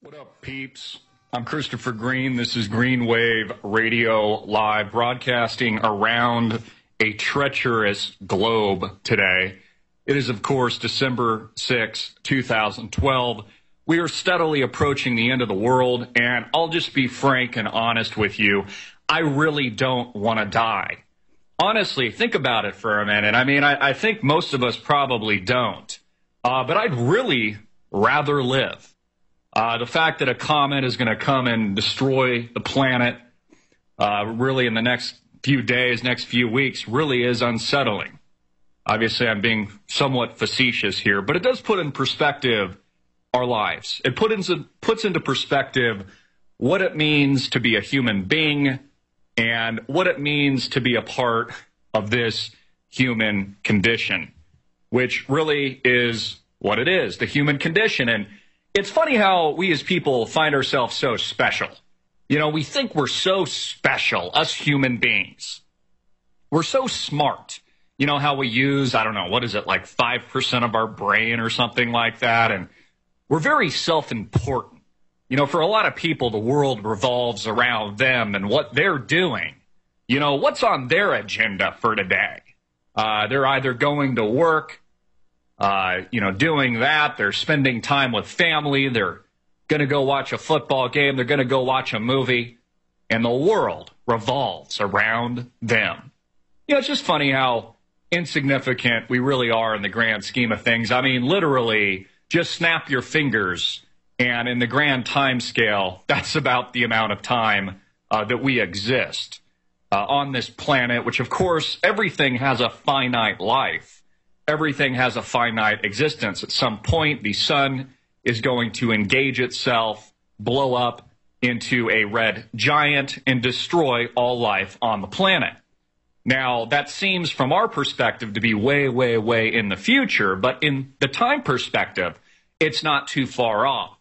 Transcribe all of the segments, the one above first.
What up, peeps? I'm Christopher Green. This is Green Wave Radio Live, broadcasting around a treacherous globe today. It is, of course, December 6, 2012. We are steadily approaching the end of the world, and I'll just be frank and honest with you. I really don't want to die. Honestly, think about it for a minute. I mean, I think most of us probably don't. But I'd really rather live. The fact that a comet is going to come and destroy the planet really in the next few days, next few weeks, really is unsettling. Obviously, I'm being somewhat facetious here, but it does put in perspective our lives. It puts into perspective what it means to be a human being and what it means to be a part of this human condition, which really is what it is, the human condition. And it's funny how we as people find ourselves so special. You know, we think we're so special, us human beings. We're so smart. You know how we use, I don't know, what is it, like 5% of our brain or something like that? And we're very self-important. You know, for a lot of people, the world revolves around them and what they're doing. You know, what's on their agenda for today? They're either going to work, doing that. They're spending time with family. They're going to go watch a football game. They're going to go watch a movie. And the world revolves around them. You know, it's just funny how insignificant we really are in the grand scheme of things. I mean, literally, just snap your fingers. And in the grand time scale, that's about the amount of time that we exist on this planet, which, of course, everything has a finite life. Everything has a finite existence. At some point, the sun is going to engage itself, blow up into a red giant, and destroy all life on the planet. Now, that seems, from our perspective, to be way, way, way in the future, but in the time perspective, it's not too far off.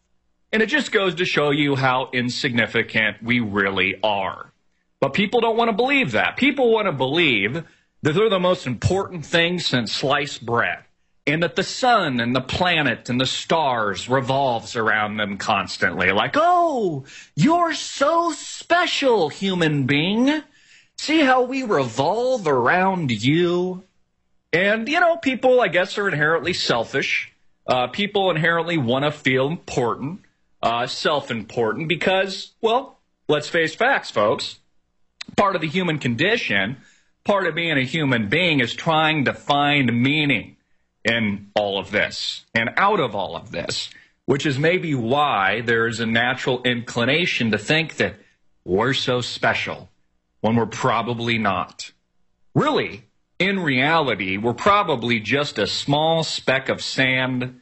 And it just goes to show you how insignificant we really are. But people don't want to believe that. People want to believe that they're the most important thing since sliced bread, and that the sun and the planet and the stars revolves around them constantly. Like, oh, you're so special, human being. See how we revolve around you? And, you know, people, I guess, are inherently selfish. People inherently want to feel important, self-important, because, well, let's face facts, folks. Part of the human condition, part of being a human being, is trying to find meaning in all of this and out of all of this, which is maybe why there is a natural inclination to think that we're so special when we're probably not. Really, in reality, we're probably just a small speck of sand.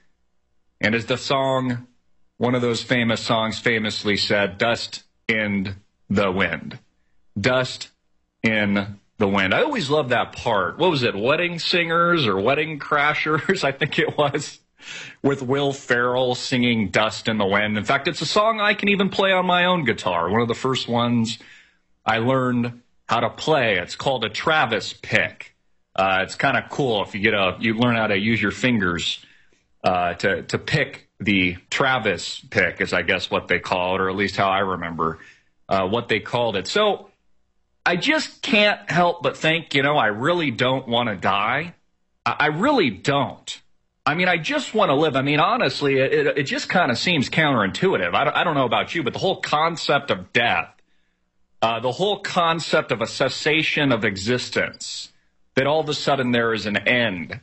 And as the song, one of those famous songs famously said, dust in the wind. Dust in the wind. I always loved that part. What was it? Wedding Singers or Wedding Crashers? I think it was, with Will Ferrell singing Dust in the Wind. In fact, it's a song I can even play on my own guitar. One of the first ones I learned how to play. It's called a Travis pick. It's kind of cool if you learn how to use your fingers to pick the Travis pick, is I guess what they call it, or at least how I remember what they called it. So I just can't help but think, you know, I really don't want to die. I really don't. I mean, I just want to live. I mean, honestly, it just kind of seems counterintuitive. I don't know about you, but the whole concept of death, the whole concept of a cessation of existence, that all of a sudden there is an end,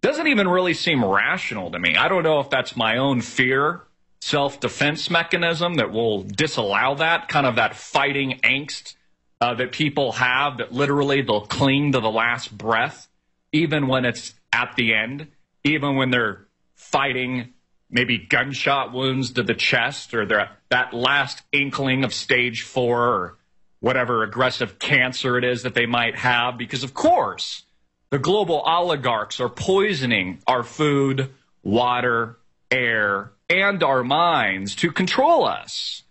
doesn't even really seem rational to me. I don't know if that's my own fear, self-defense mechanism that will disallow that, kind of that fighting angst that people have, that literally they'll cling to the last breath, even when it's at the end, even when they're fighting maybe gunshot wounds to the chest, or that last inkling of stage 4 or whatever aggressive cancer it is that they might have. Because, of course, the global oligarchs are poisoning our food, water, air, and our minds to control us.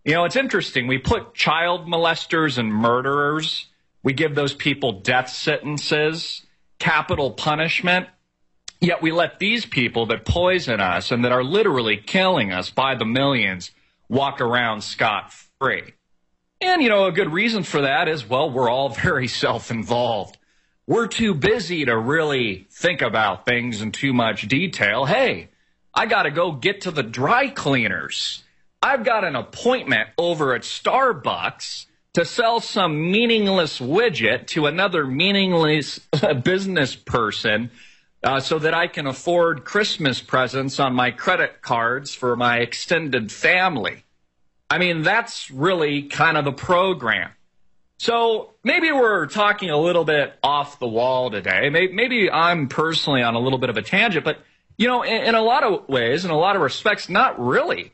You know, it's interesting. We put child molesters and murderers, we give those people death sentences, capital punishment. Yet we let these people that poison us and that are literally killing us by the millions walk around scot-free. And, a good reason for that is, well, we're all very self-involved. We're too busy to really think about things in too much detail. Hey, I got to go get to the dry cleaners. I've got an appointment over at Starbucks to sell some meaningless widget to another meaningless business person so that I can afford Christmas presents on my credit cards for my extended family. I mean, that's really kind of the program. So maybe we're talking a little bit off the wall today. Maybe I'm personally on a little bit of a tangent, but, in a lot of ways, in a lot of respects, not really.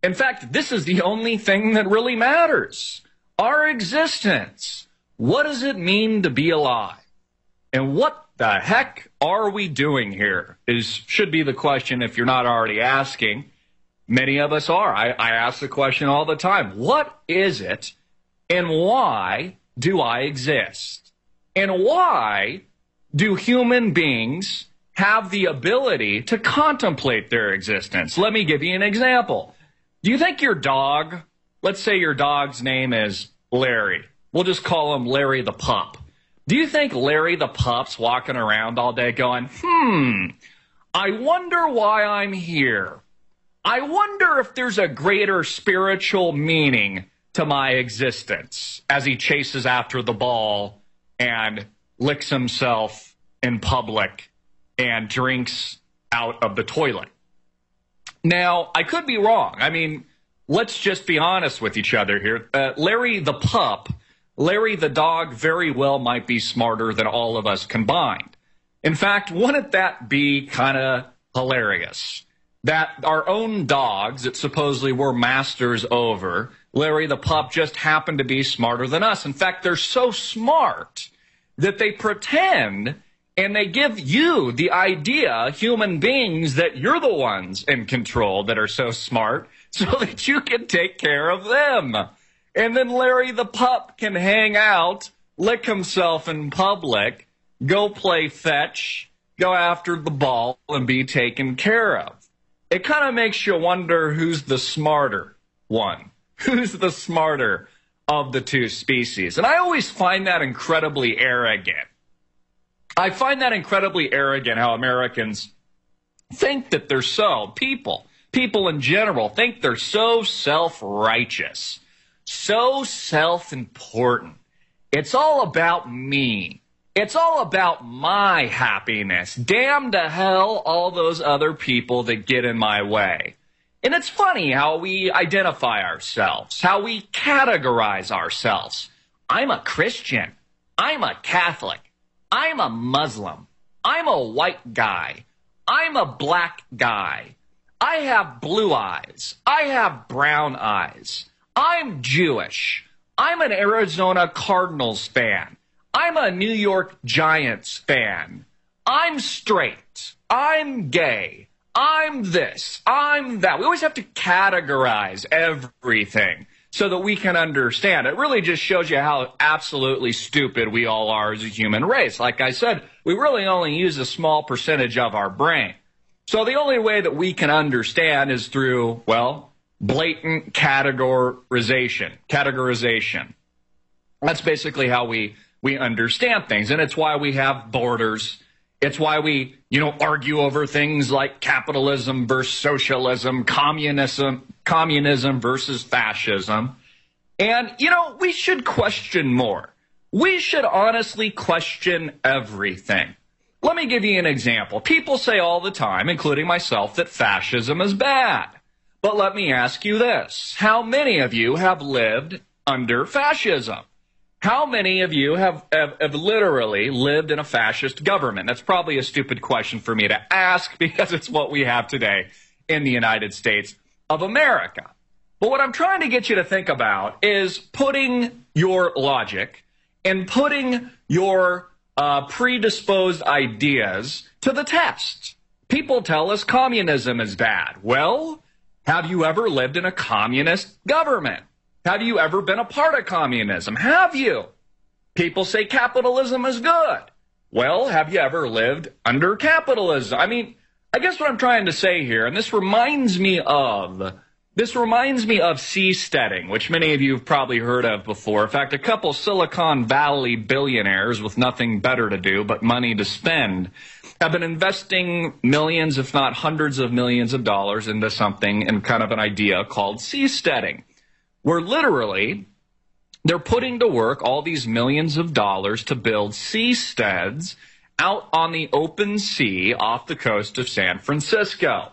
In fact, this is the only thing that really matters. Our existence. What does it mean to be alive? And what the heck are we doing here should be the question if you're not already asking. Many of us are. I ask the question all the time. What is it and why do I exist? And why do human beings have the ability to contemplate their existence? Let me give you an example. Do you think your dog, let's say your dog's name is Larry. We'll just call him Larry the pup. Do you think Larry the pup's walking around all day going, I wonder why I'm here. I wonder if there's a greater spiritual meaning to my existence, as he chases after the ball and licks himself in public and drinks out of the toilet. Now, I could be wrong. I mean, let's just be honest with each other here. Larry the pup, Larry the dog very well might be smarter than all of us combined. In fact, wouldn't that be kind of hilarious? That our own dogs that supposedly we're masters over, Larry the pup just happened to be smarter than us. In fact, they're so smart that they pretend and they give you the idea, human beings, that you're the ones in control that are so smart so that you can take care of them. And then Larry the pup can hang out, lick himself in public, go play fetch, go after the ball, and be taken care of. It kind of makes you wonder who's the smarter one. Who's the smarter of the two species? And I always find that incredibly arrogant. I find that incredibly arrogant how Americans think that they're people in general think they're so self-righteous, so self-important. It's all about me. It's all about my happiness. Damn to hell all those other people that get in my way. And it's funny how we identify ourselves, how we categorize ourselves. I'm a Christian. I'm a Catholic. I'm a Muslim. I'm a white guy. I'm a black guy. I have blue eyes. I have brown eyes. I'm Jewish. I'm an Arizona Cardinals fan. I'm a New York Giants fan. I'm straight. I'm gay. I'm this. I'm that. We always have to categorize everything so that we can understand. It really just shows you how absolutely stupid we all are as a human race. Like I said, we really only use a small percentage of our brain. So the only way that we can understand is through, well, blatant categorization. That's basically how we understand things, and it's why we have borders. It's why we, argue over things like capitalism versus socialism, communism versus fascism. And, we should question more. We should honestly question everything. Let me give you an example. People say all the time, including myself, that fascism is bad. But let me ask you this. How many of you have lived under fascism? How many of you have literally lived in a fascist government? That's probably a stupid question for me to ask because it's what we have today in the United States of America. But what I'm trying to get you to think about is putting your logic and putting your predisposed ideas to the test. People tell us communism is bad. Well, have you ever lived in a communist government? Have you ever been a part of communism? Have you? People say capitalism is good. Well, have you ever lived under capitalism? I mean, I guess what I'm trying to say here, and this reminds me of seasteading, which many of you have probably heard of before. In fact, a couple Silicon Valley billionaires with nothing better to do but money to spend have been investing millions, if not hundreds of millions of dollars into something and kind of an idea called seasteading, where literally they're putting to work all these millions of dollars to build seasteads out on the open sea off the coast of San Francisco.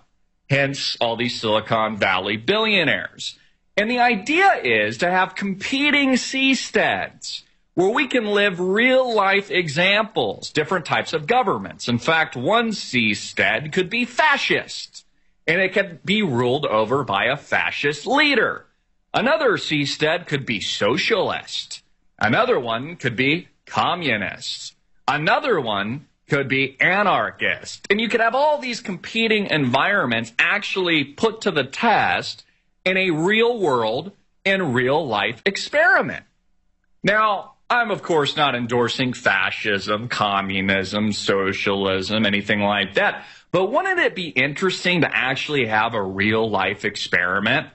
Hence, all these Silicon Valley billionaires. And the idea is to have competing seasteads where we can live real-life examples, different types of governments. In fact, one seastead could be fascist, and it could be ruled over by a fascist leader. Another seastead could be socialist. Another one could be communist. Another one could be anarchist. And you could have all these competing environments actually put to the test in a real world and real life experiment. Now, I'm of course not endorsing fascism, communism, socialism, anything like that. But wouldn't it be interesting to actually have a real life experiment?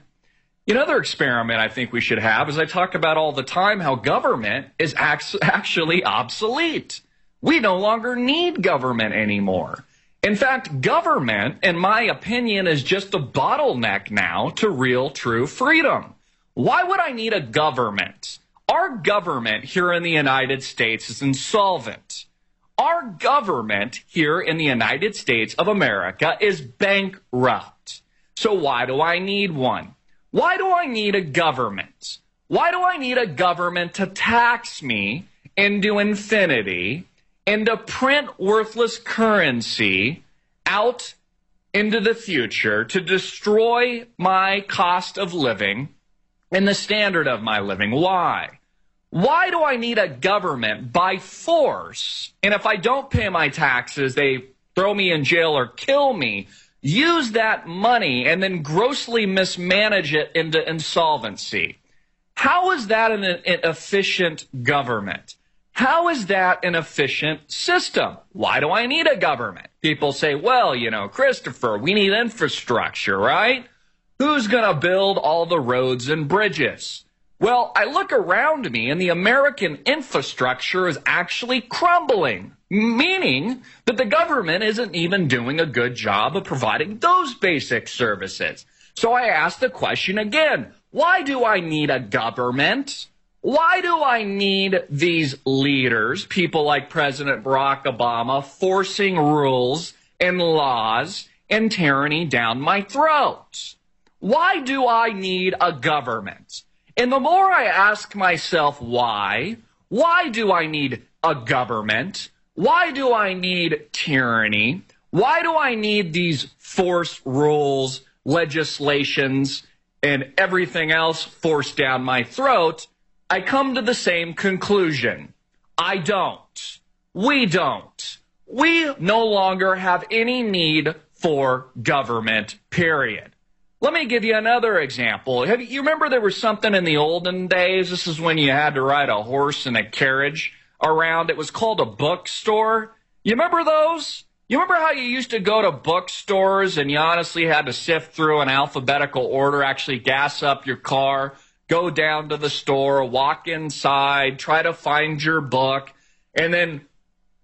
Another experiment I think we should have is I talk about all the time how government is actually obsolete. We no longer need government anymore. In fact, government, in my opinion, is just a bottleneck now to real, true freedom. Why would I need a government? Our government here in the United States is insolvent. Our government here in the United States of America is bankrupt. So why do I need one? Why do I need a government? Why do I need a government to tax me into infinity and to print worthless currency out into the future to destroy my cost of living and the standard of my living? Why? Why do I need a government by force? And if I don't pay my taxes, they throw me in jail or kill me. Use that money and then grossly mismanage it into insolvency. How is that an efficient government? How is that an efficient system? Why do I need a government? People say, well, Christopher, we need infrastructure, right? Who's going to build all the roads and bridges? Well, I look around me and the American infrastructure is actually crumbling, meaning that the government isn't even doing a good job of providing those basic services. So I ask the question again, why do I need a government? Why do I need these leaders, people like President Barack Obama, forcing rules and laws and tyranny down my throat? Why do I need a government? And the more I ask myself why do I need a government? Why do I need tyranny? Why do I need these forced rules, legislations, and everything else forced down my throat? I come to the same conclusion. I don't. We don't. We no longer have any need for government, period. Let me give you another example. You remember there was something in the olden days? This is when you had to ride a horse and a carriage around. It was called a bookstore. You remember those? You remember how you used to go to bookstores and you honestly had to sift through in alphabetical order, actually gas up your car, go down to the store, walk inside, try to find your book, and then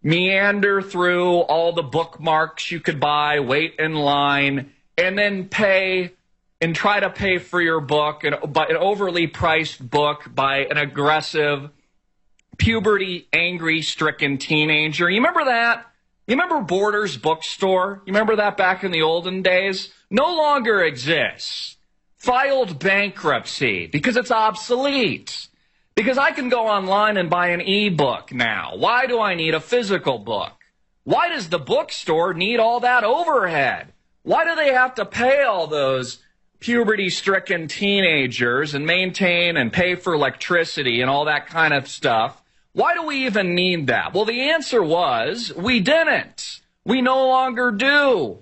meander through all the bookmarks you could buy, wait in line, and then pay and try to pay for your book, an overly priced book by an aggressive, puberty, angry-stricken teenager. You remember that? You remember Borders Bookstore? You remember that back in the olden days? No longer exists. Filed bankruptcy because it's obsolete. Because I can go online and buy an e-book now. Why do I need a physical book? Why does the bookstore need all that overhead? Why do they have to pay all those puberty-stricken teenagers and maintain and pay for electricity and all that kind of stuff? Why do we even need that? Well, the answer was we didn't. We no longer do.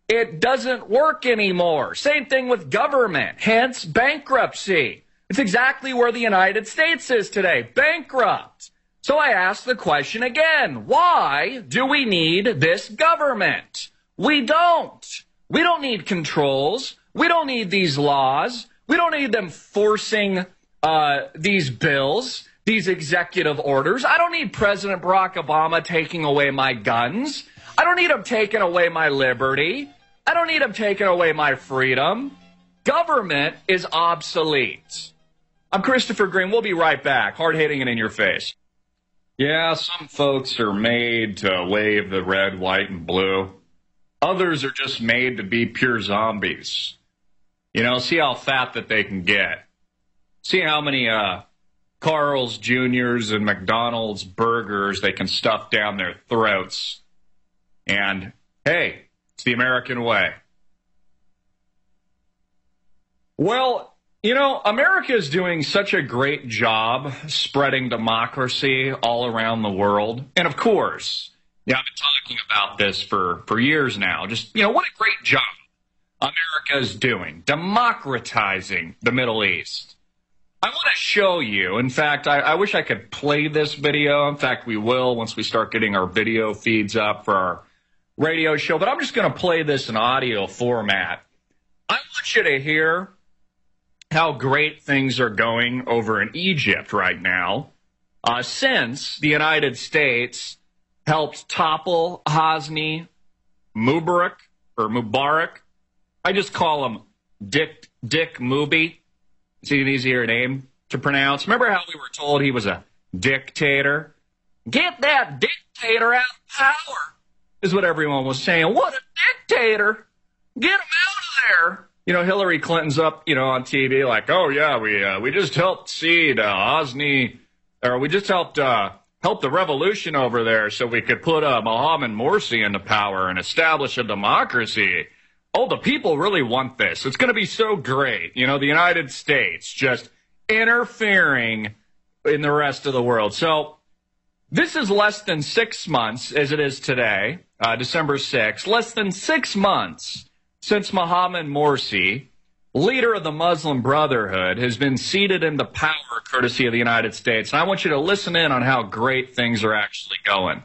It doesn't work anymore. Same thing with government, hence bankruptcy. It's exactly where the United States is today, bankrupt. So I ask the question again, why do we need this government? We don't. We don't need controls. We don't need these laws. We don't need them forcing these bills, these executive orders. I don't need President Barack Obama taking away my guns. I don't need him taking away my liberty. I don't need him taking away my freedom. Government is obsolete. I'm Christopher Green. We'll be right back. Hard-hitting and in your face. Yeah, some folks are made to wave the red, white, and blue. Others are just made to be pure zombies. You know, see how fat that they can get. See how many Carl's Jr.'s and McDonald's burgers they can stuff down their throats. And, hey, it's the American way. Well, you know, America is doing such a great job spreading democracy all around the world. And, of course, yeah, I've been talking about this for years now. Just, you know, what a great job America is doing, democratizing the Middle East. I want to show you, in fact, I wish I could play this video. In fact, we will once we start getting our video feeds up for our radio show. But I'm just going to play this in audio format. I want you to hear how great things are going over in Egypt right now since the United States helped topple Hosni Mubarak. I just call him Dick Mubi. It's an easier name to pronounce. Remember how we were told he was a dictator? Get that dictator out of power, is what everyone was saying. What a dictator! Get him out of there! You know, Hillary Clinton's up, you know, on TV like, oh yeah, we just helped seed Hosni, or we just helped help the revolution over there so we could put Mohammed Morsi into power and establish a democracy. Oh, the people really want this. It's going to be so great. You know, the United States just interfering in the rest of the world. So this is less than 6 months, as it is today, December 6th, less than 6 months since Mohammed Morsi, leader of the Muslim Brotherhood, has been seated into power courtesy of the United States. And I want you to listen in on how great things are actually going.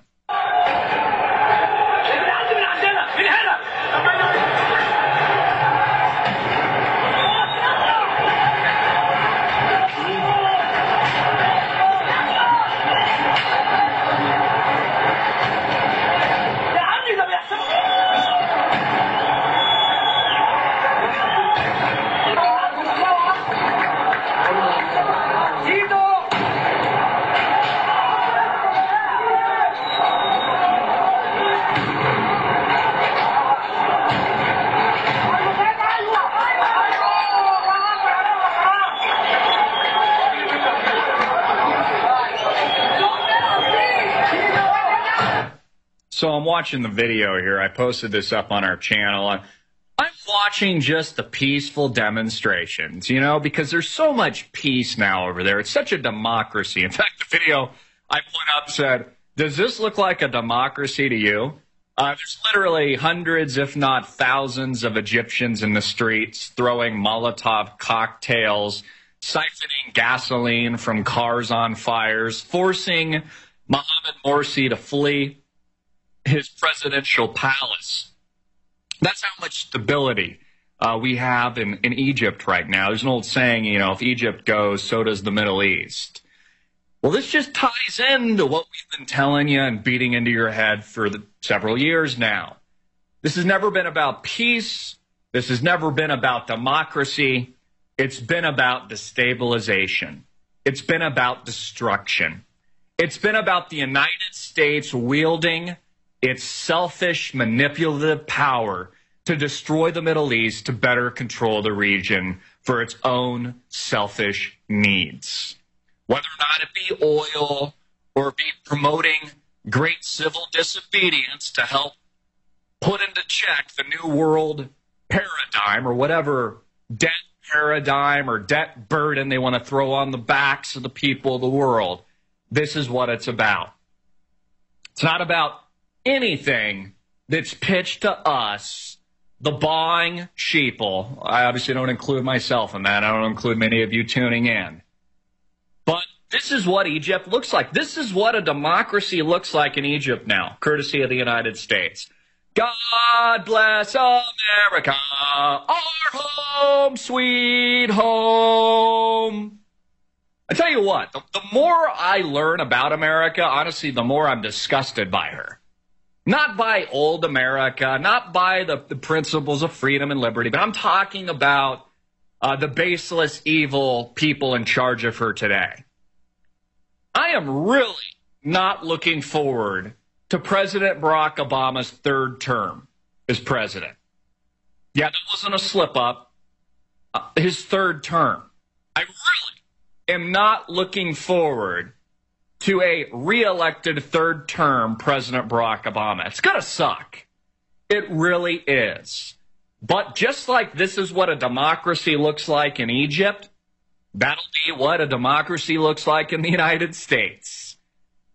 So I'm watching the video here. I posted this up on our channel. I'm watching just the peaceful demonstrations, you know, because there's so much peace now over there. It's such a democracy. In fact, the video I put up said, does this look like a democracy to you? There's literally hundreds, if not thousands, of Egyptians in the streets throwing Molotov cocktails, siphoning gasoline from cars on fires, forcing Mohammed Morsi to flee his presidential palace. That's how much stability we have in Egypt right now. There's an old saying, you know, if Egypt goes, so does the Middle East. Well, this just ties into what we've been telling you and beating into your head for several years now. This has never been about peace. This has never been about democracy. It's been about destabilization. It's been about destruction. It's been about the United States wielding its selfish, manipulative power to destroy the Middle East to better control the region for its own selfish needs. Whether or not it be oil or be promoting great civil disobedience to help put into check the new world paradigm or whatever debt paradigm or debt burden they want to throw on the backs of the people of the world. This is what it's about. It's not about anything that's pitched to us, the buying sheeple. I obviously don't include myself in that. I don't include many of you tuning in. But This is what Egypt looks like. This is what a democracy looks like in Egypt now, courtesy of the United States. God bless America, our home, sweet home. I tell you what, the more I learn about America, honestly, the more I'm disgusted by her. Not by old America, not by the principles of freedom and liberty, but I'm talking about the baseless, evil people in charge of her today. I am really not looking forward to President Barack Obama's third term as president. Yeah, that wasn't a slip-up. His third term. I really am not looking forward to a re-elected third term President Barack Obama. It's going to suck. It really is. But just like this is what a democracy looks like in Egypt, that'll be what a democracy looks like in the United States.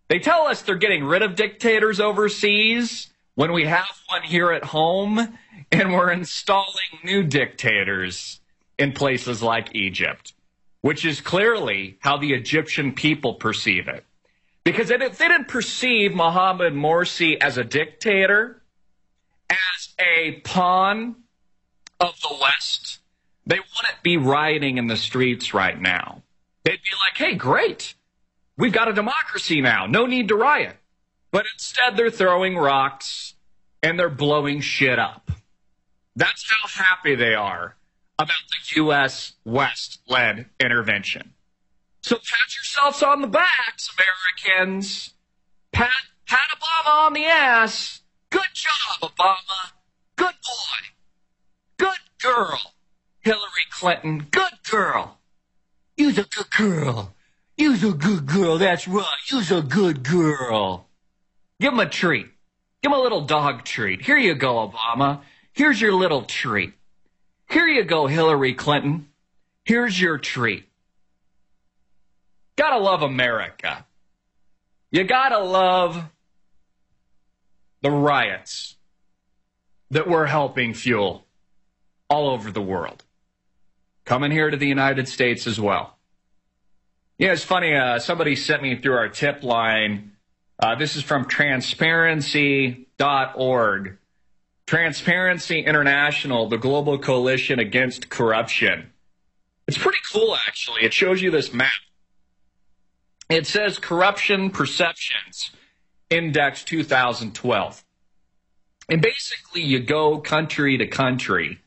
They tell us they're getting rid of dictators overseas when we have one here at home, and we're installing new dictators in places like Egypt, which is clearly how the Egyptian people perceive it. Because if they didn't perceive Mohamed Morsi as a dictator, as a pawn of the West, they wouldn't be rioting in the streets right now. They'd be like, hey, great. We've got a democracy now. No need to riot. But instead, they're throwing rocks and they're blowing shit up. That's how happy they are about the U.S. West-led intervention. So pat yourselves on the backs, Americans. Pat Obama on the ass. Good job, Obama. Good boy. Good girl. Hillary Clinton. Good girl. You's a good girl. You's a good girl. That's right. You's a good girl. Give him a treat. Give him a little dog treat. Here you go, Obama. Here's your little treat. Here you go, Hillary Clinton. Here's your treat. Gotta love America. You gotta love the riots that we're helping fuel all over the world. Coming here to the United States as well. Yeah, it's funny. Somebody sent me through our tip line. This is from transparency.org. Transparency International, the global coalition against corruption. It's pretty cool, actually. It shows you this map. It says Corruption Perceptions Index 2012. And basically, you go country to country,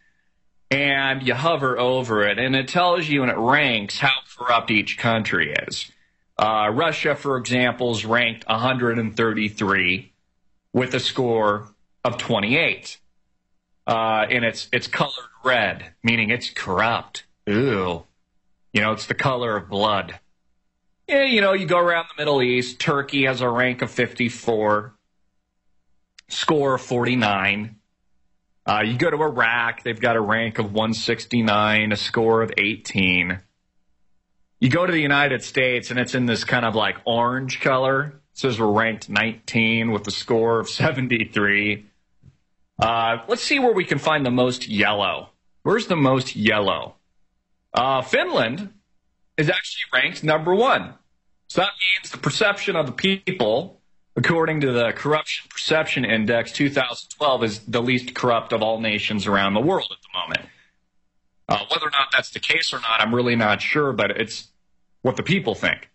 and you hover over it, and it tells you and it ranks how corrupt each country is. Russia, for example, is ranked 133 with a score of 28. And it's colored red, meaning it's corrupt. Ew. You know, it's the color of blood. Yeah, you know, you go around the Middle East. Turkey has a rank of 54, score of 49. You go to Iraq, they've got a rank of 169, a score of 18. You go to the United States, and it's in this kind of like orange color. It says we're ranked 19 with a score of 73. Let's see where we can find the most yellow. Where's the most yellow? Finland is actually ranked number 1. So that means the perception of the people, according to the Corruption Perception Index 2012, is the least corrupt of all nations around the world at the moment. Whether or not that's the case or not, I'm really not sure, but it's what the people think.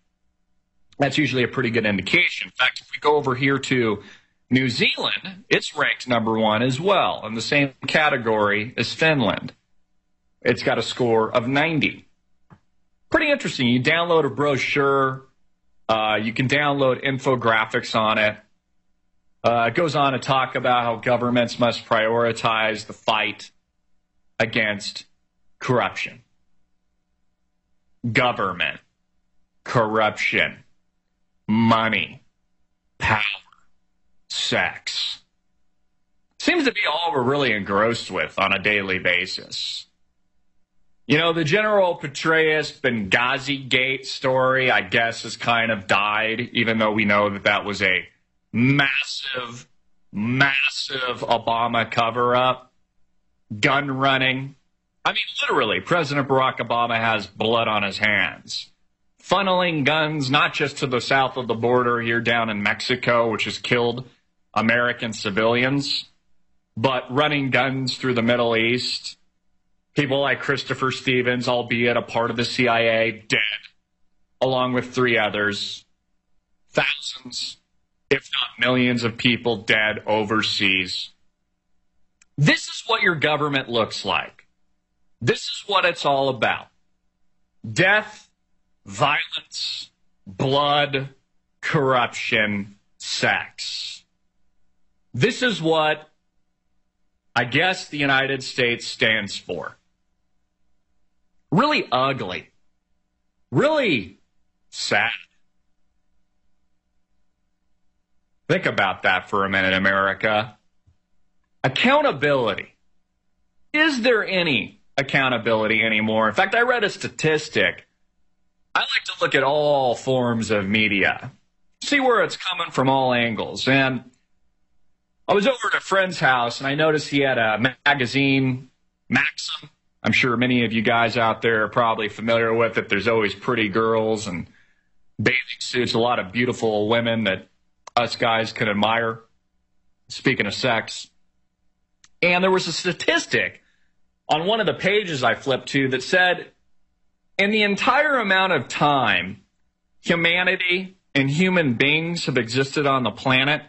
That's usually a pretty good indication. In fact, if we go over here to New Zealand, it's ranked number 1 as well, in the same category as Finland. It's got a score of 90. Pretty interesting. You download a brochure. You can download infographics on it. It goes on to talk about how governments must prioritize the fight against corruption. Government, corruption, money, power, sex. Seems to be all we're really engrossed with on a daily basis. You know, the General Petraeus Benghazi Gate story, I guess, has kind of died, even though we know that that was a massive, massive Obama cover-up. Gun running. I mean, literally, President Barack Obama has blood on his hands funneling guns not just to the south of the border here down in Mexico, which has killed American civilians, but running guns through the Middle East. People like Christopher Stevens, albeit a part of the CIA, dead, along with 3 others. Thousands, if not millions of people dead overseas. This is what your government looks like. This is what it's all about. Death, violence, blood, corruption, sex. This is what I guess the United States stands for. Really ugly. Really sad. Think about that for a minute, America. Accountability. Is there any accountability anymore? In fact, I read a statistic. I like to look at all forms of media, see where it's coming from all angles. And I was over at a friend's house, and I noticed he had a magazine, Maxim. I'm sure many of you guys out there are probably familiar with it. There's always pretty girls and bathing suits, a lot of beautiful women that us guys can admire, speaking of sex. And there was a statistic on one of the pages I flipped to that said, in the entire amount of time humanity and human beings have existed on the planet,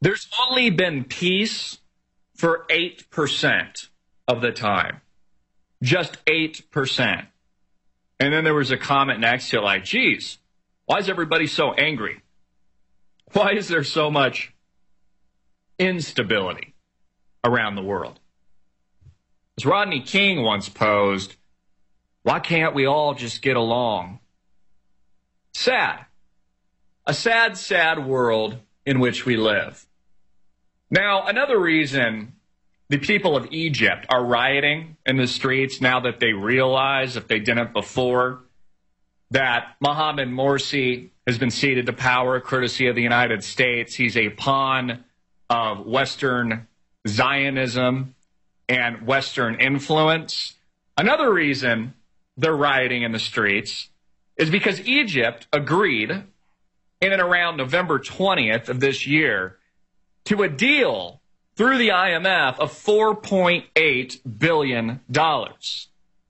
there's only been peace for 8% of the time. Just 8%. And then there was a comment next to it like, geez, why is everybody so angry? Why is there so much instability around the world? As Rodney King once posed, why can't we all just get along? Sad. A sad, sad world in which we live. Now, another reason the people of Egypt are rioting in the streets now that they realize, if they didn't before, that Mohamed Morsi has been ceded to power courtesy of the United States. He's a pawn of Western Zionism and Western influence. Another reason they're rioting in the streets is because Egypt agreed in and around November 20th of this year to a deal through the IMF of $4.8 billion.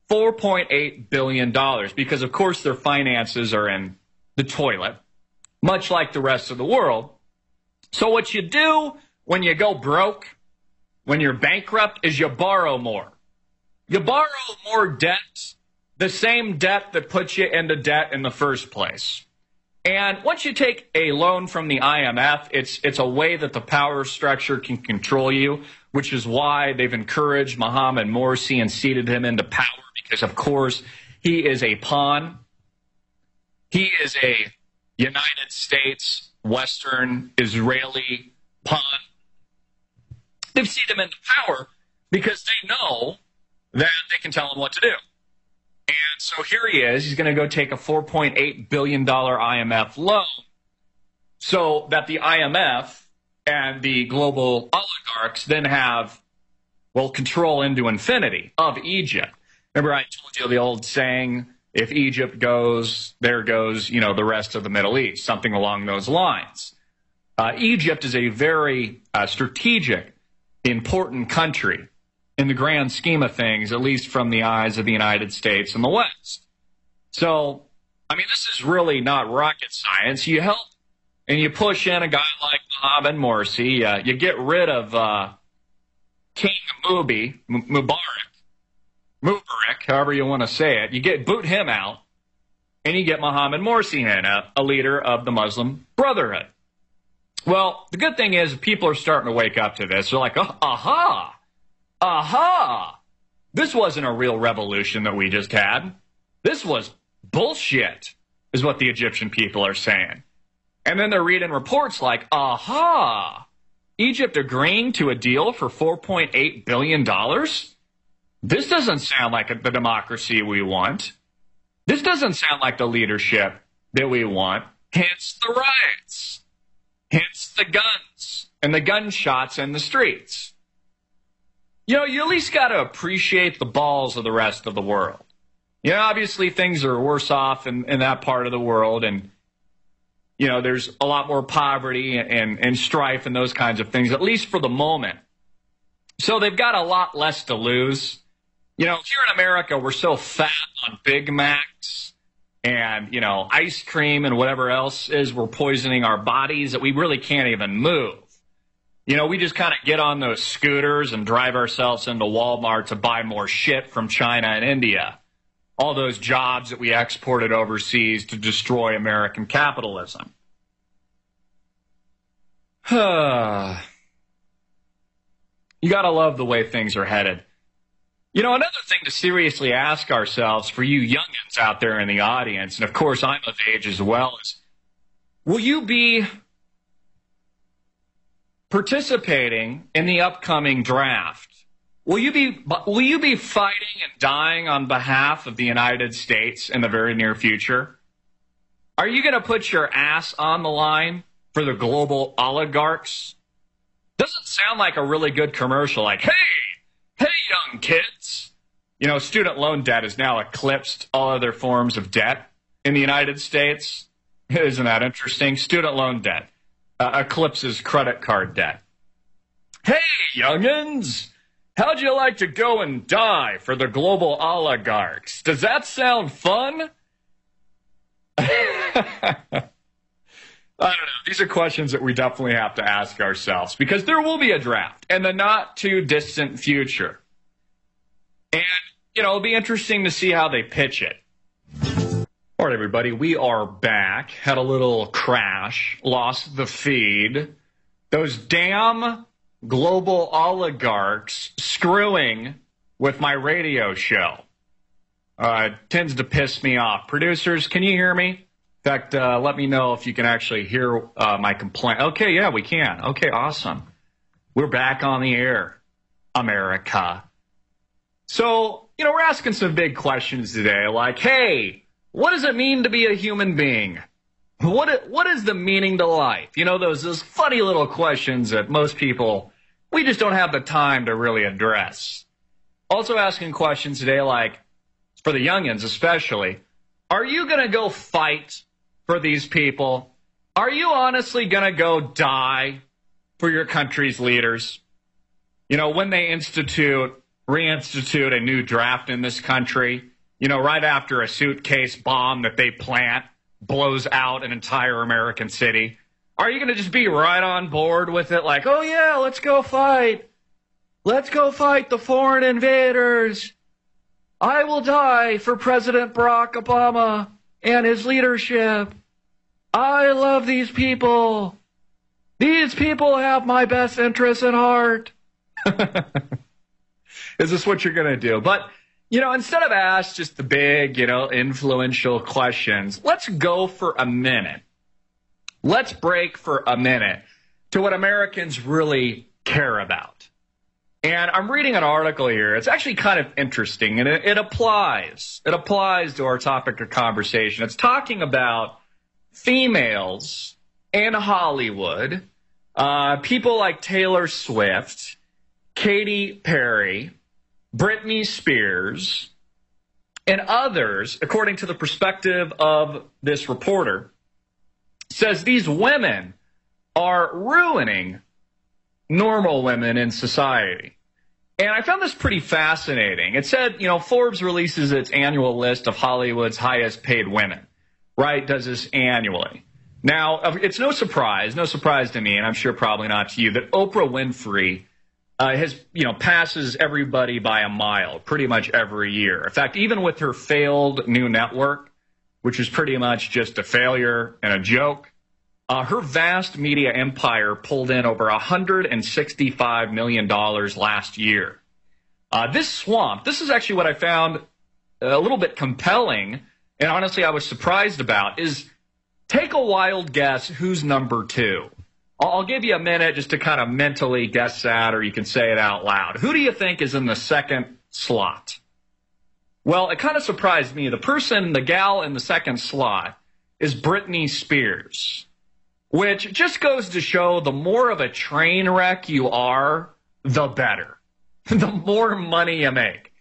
$4.8 billion, because of course their finances are in the toilet, much like the rest of the world. So what you do when you go broke, when you're bankrupt, is you borrow more. You borrow more debt, the same debt that puts you into debt in the first place. And once you take a loan from the IMF, it's a way that the power structure can control you, which is why they've encouraged Mohamed Morsi and seated him into power, because, of course, he is a pawn. He is a United States, Western, Israeli pawn. They've seated him into power because they know that they can tell him what to do. And so here he is. He's going to go take a $4.8 billion IMF loan so that the IMF and the global oligarchs then have, well, control into infinity of Egypt. Remember I told you the old saying, if Egypt goes, there goes, the rest of the Middle East, something along those lines. Egypt is a very strategic, important country in the grand scheme of things, at least from the eyes of the United States and the West. So, this is really not rocket science. You help and you push in a guy like Mohamed Morsi. You get rid of King Mubarak, however you want to say it. You boot him out, and you get Mohamed Morsi in, a leader of the Muslim Brotherhood. Well, the good thing is people are starting to wake up to this. They're like, oh, aha, this wasn't a real revolution that we just had. This was bullshit, is what the Egyptian people are saying. And then they're reading reports like, aha, Egypt agreeing to a deal for $4.8 billion? This doesn't sound like the democracy we want. This doesn't sound like the leadership that we want. Hence the riots. Hence the guns and the gunshots in the streets. You at least got to appreciate the balls of the rest of the world. You know, obviously things are worse off in that part of the world, and, you know, there's a lot more poverty and strife and those kinds of things, at least for the moment. So they've got a lot less to lose. You know, here in America, we're so fat on Big Macs and, you know, ice cream and whatever else is, we're poisoning our bodies that we really can't even move. You know, we just kind of get on those scooters and drive ourselves into Walmart to buy more shit from China and India. All those jobs that we exported overseas to destroy American capitalism. You got to love the way things are headed. You know, another thing to seriously ask ourselves for you youngins out there in the audience, and of course I'm of age as well, is will you be participating in the upcoming draft? Will you be fighting and dying on behalf of the United States in the very near future? Are you going to put your ass on the line for the global oligarchs? Doesn't sound like a really good commercial, like, hey, young kids. You know, student loan debt has now eclipsed all other forms of debt in the United States. Isn't that interesting? Student loan debt eclipses credit card debt. Hey, youngins, how'd you like to go and die for the global oligarchs? Does that sound fun? I don't know. These are questions that we definitely have to ask ourselves because there will be a draft in the not too distant future. And, you know, it'll be interesting to see how they pitch it. All right, everybody, we are back. Had a little crash, lost the feed. Those damn global oligarchs screwing with my radio show. It tends to piss me off. Producers, can you hear me? In fact, let me know if you can actually hear my complaint. Okay, yeah, we can. Okay, awesome. We're back on the air, America. So, you know, we're asking some big questions today, like, hey, what does it mean to be a human being? What is the meaning to life? You know, those funny little questions that most people, we just don't have the time to really address. Also asking questions today like, for the youngins especially, are you going to go fight for these people? Are you honestly going to go die for your country's leaders? You know, when they reinstitute a new draft in this country, you know, right after a suitcase bomb that they plant blows out an entire American city, are you going to just be right on board with it? Like, oh yeah, let's go fight. Let's go fight the foreign invaders. I will die for President Barack Obama and his leadership. I love these people. These people have my best interests at heart. Is this what you're going to do? But, you know, instead of ask just the big, you know, influential questions, let's go for a minute. Let's break for a minute to what Americans really care about. And I'm reading an article here. It's actually kind of interesting, and it applies. It applies to our topic of conversation. It's talking about females in Hollywood, people like Taylor Swift, Katy Perry, Britney Spears, and others, according to the perspective of this reporter, says these women are ruining normal women in society. And I found this pretty fascinating. It said, you know, Forbes releases its annual list of Hollywood's highest paid women, right? Does this annually. Now, it's no surprise to me, and I'm sure probably not to you, that Oprah Winfrey passes everybody by a mile pretty much every year. In fact, even with her failed new network, which is pretty much just a failure and a joke, her vast media empire pulled in over $165 million last year. This is actually what I found a little bit compelling, and honestly I was surprised about, is take a wild guess who's number two. I'll give you a minute just to kind of mentally guess that, or you can say it out loud. Who do you think is in the second slot? Well, it kind of surprised me. The gal in the second slot is Britney Spears, which just goes to show the more of a train wreck you are, the better. The more money you make.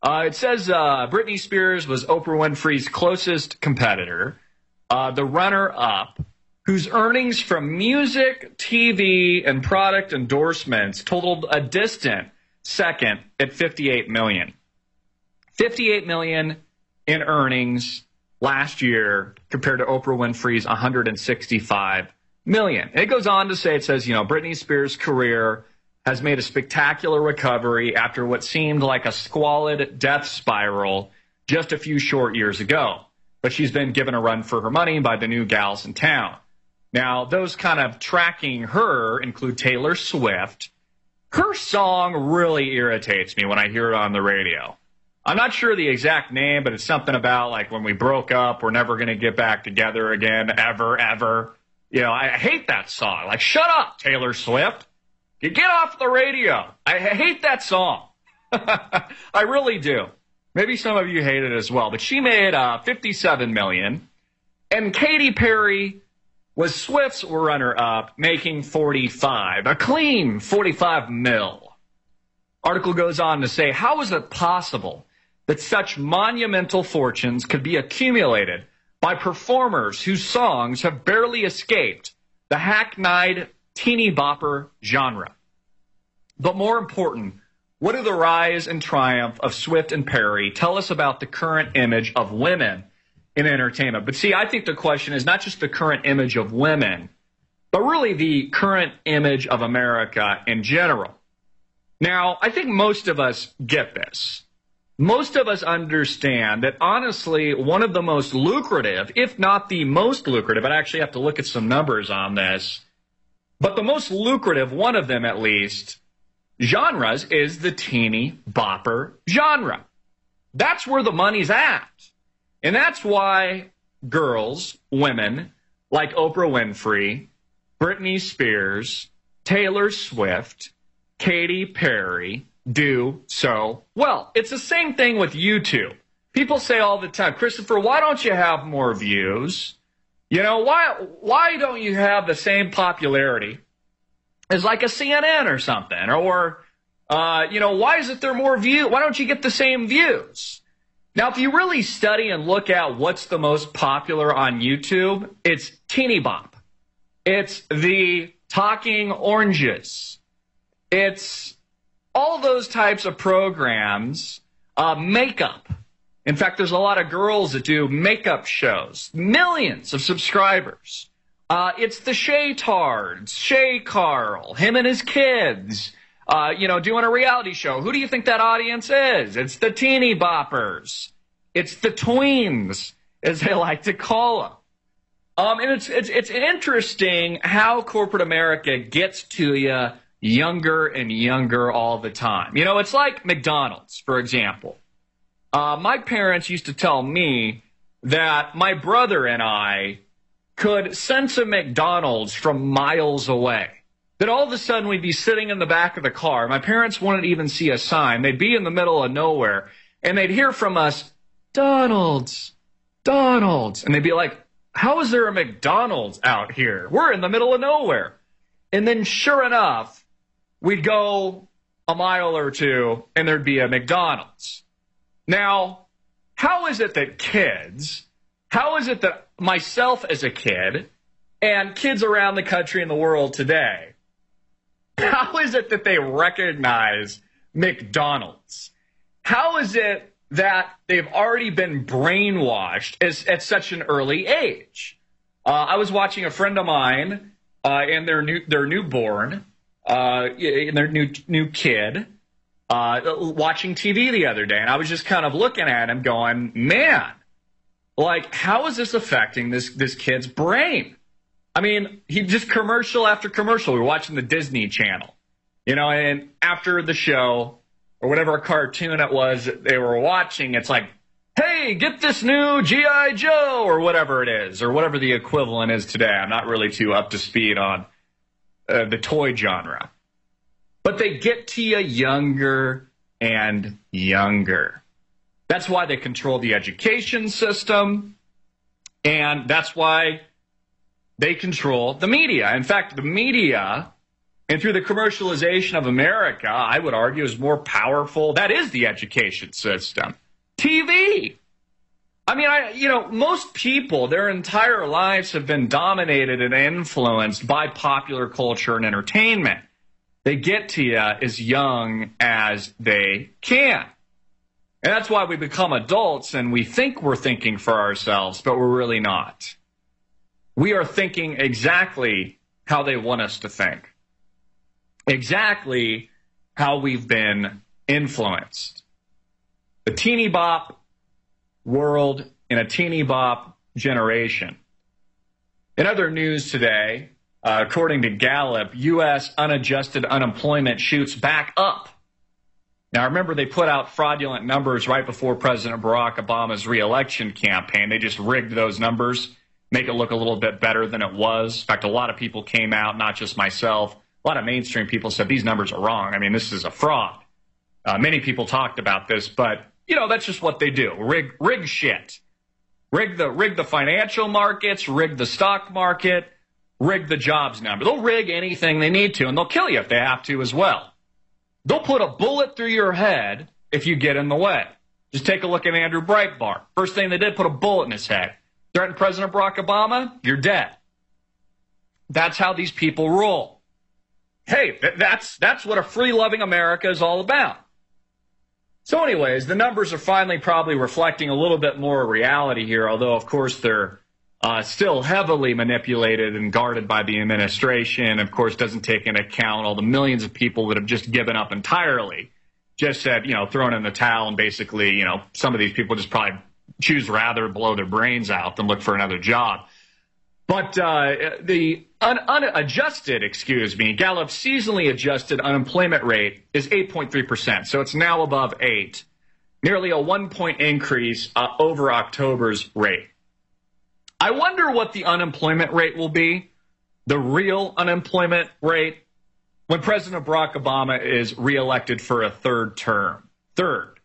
It says Britney Spears was Oprah Winfrey's closest competitor. The runner-up, whose earnings from music, TV, and product endorsements totaled a distant second at $58 million. $58 million in earnings last year compared to Oprah Winfrey's $165 million. And it goes on to say, it says, Britney Spears' career has made a spectacular recovery after what seemed like a squalid death spiral just a few short years ago. But she's been given a run for her money by the new gals in town. Now, those kind of tracking her include Taylor Swift. Her song really irritates me when I hear it on the radio. I'm not sure the exact name, but it's something about like when we broke up, we're never going to get back together again, ever, ever. I hate that song. Like, shut up, Taylor Swift. You get off the radio. I hate that song. I really do. Maybe some of you hate it as well. But she made $57 million. And Katy Perry was Swift's runner-up, making $45. A clean $45 mil. Article goes on to say, how is it possible that such monumental fortunes could be accumulated by performers whose songs have barely escaped the hackneyed teeny bopper genre? But more important, what do the rise and triumph of Swift and Perry tell us about the current image of women in entertainment? But see, I think the question is not just the current image of women, but really the current image of America in general. Now, I think most of us get this. Most of us understand that, honestly, one of the most lucrative, if not the most lucrative, I actually have to look at some numbers on this, but the most lucrative, one of them at least, genres is the teeny bopper genre. That's where the money's at. And that's why girls, women, like Oprah Winfrey, Britney Spears, Taylor Swift, Katy Perry, do so well. It's the same thing with YouTube. People say all the time, Christopher, why don't you have more views? Why don't you have the same popularity as like a CNN or something? Or, why is it there more views? Why don't you get the same views? Now, if you really study and look at what's the most popular on YouTube, it's Teeny Bop. It's the Talking Oranges. It's all those types of programs, makeup. In fact, there's a lot of girls that do makeup shows, millions of subscribers. It's the Shay Tards, Shay Carl, him and his kids, doing a reality show. Who do you think that audience is? It's the teeny boppers. It's the tweens, as they like to call them. And it's interesting how corporate America gets to you younger and younger all the time. It's like McDonald's, for example. My parents used to tell me that my brother and I could sense a McDonald's from miles away. That all of a sudden we'd be sitting in the back of the car. My parents wouldn't even see a sign. They'd be in the middle of nowhere, and they'd hear from us, Donald's, Donald's. And they'd be like, how is there a McDonald's out here? We're in the middle of nowhere. And then sure enough, we'd go a mile or two, and there'd be a McDonald's. Now, how is it that myself as a kid and kids around the country and the world today, how is it that they recognize McDonald's? How is it that they've already been brainwashed at such an early age? I was watching a friend of mine and their newborn, their new kid, watching TV the other day, and I was just kind of looking at him going, man, like, how is this affecting this kid's brain? I mean, he just commercial after commercial. We were watching the Disney Channel, and after the show or whatever cartoon it was that they were watching, it's like, hey, get this new G.I. Joe or whatever it is, or whatever the equivalent is today. I'm not really too up to speed on the toy genre. But they get to you younger and younger. That's why they control the education system, and that's why they control the media. In fact, the media And through the commercialization of America, I would argue is more powerful. That is the education system. TV. I mean, most people, their entire lives have been dominated and influenced by popular culture and entertainment. They get to you as young as they can. And that's why we become adults and we think we're thinking for ourselves, but we're really not. We are thinking exactly how they want us to think. Exactly how we've been influenced. The teeny bop world in a teeny bop generation. In other news today, according to Gallup, U.S. unadjusted unemployment shoots back up. Now, remember, they put out fraudulent numbers right before President Barack Obama's reelection campaign. They just rigged those numbers, make it look a little bit better than it was. In fact, a lot of people came out, not just myself. A lot of mainstream people said these numbers are wrong. I mean, this is a fraud. Many people talked about this, but, that's just what they do. Rig shit. Rig the financial markets, rig the stock market, rig the jobs number. They'll rig anything they need to, and they'll kill you if they have to as well. They'll put a bullet through your head if you get in the way. Just take a look at Andrew Breitbart. First thing they did, put a bullet in his head. Threaten President Barack Obama, you're dead. That's how these people roll. Hey, that's what a free-loving America is all about. So anyways, the numbers are finally probably reflecting a little bit more reality here, although, of course, they're still heavily manipulated and guarded by the administration. Of course, doesn't take into account all the millions of people that have just given up entirely, just said, thrown in the towel, and basically, some of these people just probably choose rather blow their brains out than look for another job. But the unadjusted, Gallup's seasonally adjusted unemployment rate is 8.3%, so it's now above 8, nearly a 1-point increase over October's rate. I wonder what the unemployment rate will be, the real unemployment rate, when President Barack Obama is reelected for a third term. Third.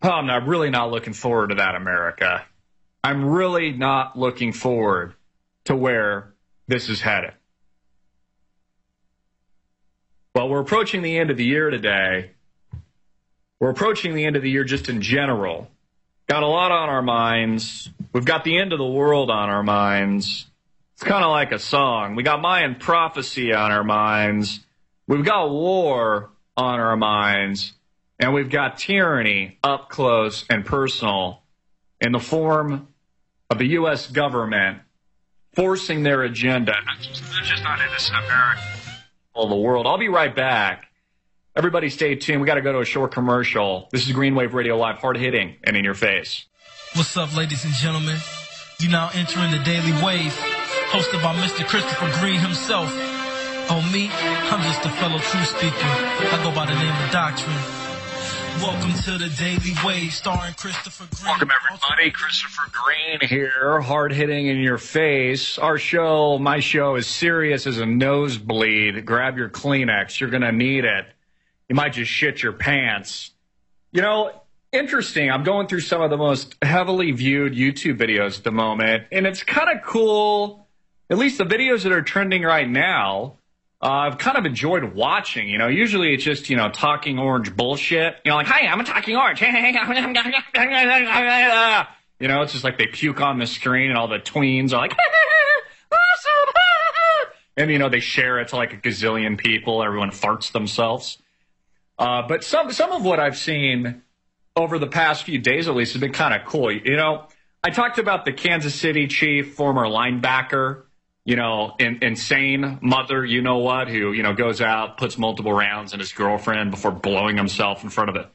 Oh, I'm really not looking forward to that, America. I'm really not looking forward to where this is headed. Well, we're approaching the end of the year today. We're approaching the end of the year just in general. Got a lot on our minds. We've got the end of the world on our minds. It's kind of like a song. We got Mayan prophecy on our minds. We've got war on our minds. And we've got tyranny up close and personal in the form of the U.S. government forcing their agenda. Not just on innocent Americans, all the world. I'll be right back. Everybody stay tuned. We got to go to a short commercial. This is Green Wave Radio Live, hard-hitting and in your face. What's up, ladies and gentlemen? You now entering the Daily Wave, hosted by Mr. Christopher Green himself. Oh, me? I'm just a fellow truth speaker. I go by the name of Doctrine. Welcome to the Daily Wave, starring Christopher Green. Welcome, everybody. Christopher Green here, hard-hitting in your face. My show is serious as a nosebleed. Grab your Kleenex. You're going to need it. You might just shit your pants. Interesting. I'm going through some of the most heavily viewed YouTube videos at the moment, and it's kind of cool. At least the videos that are trending right now, I've kind of enjoyed watching. Usually it's just, talking orange bullshit. Like, hey, I'm a talking orange. It's just like they puke on the screen, and all the tweens are like, awesome. And, they share it to like a gazillion people. Everyone farts themselves. But some of what I've seen over the past few days, at least, has been kind of cool. I talked about the Kansas City chief, former linebacker, insane mother, who, goes out, puts multiple rounds in his girlfriend before blowing himself in front of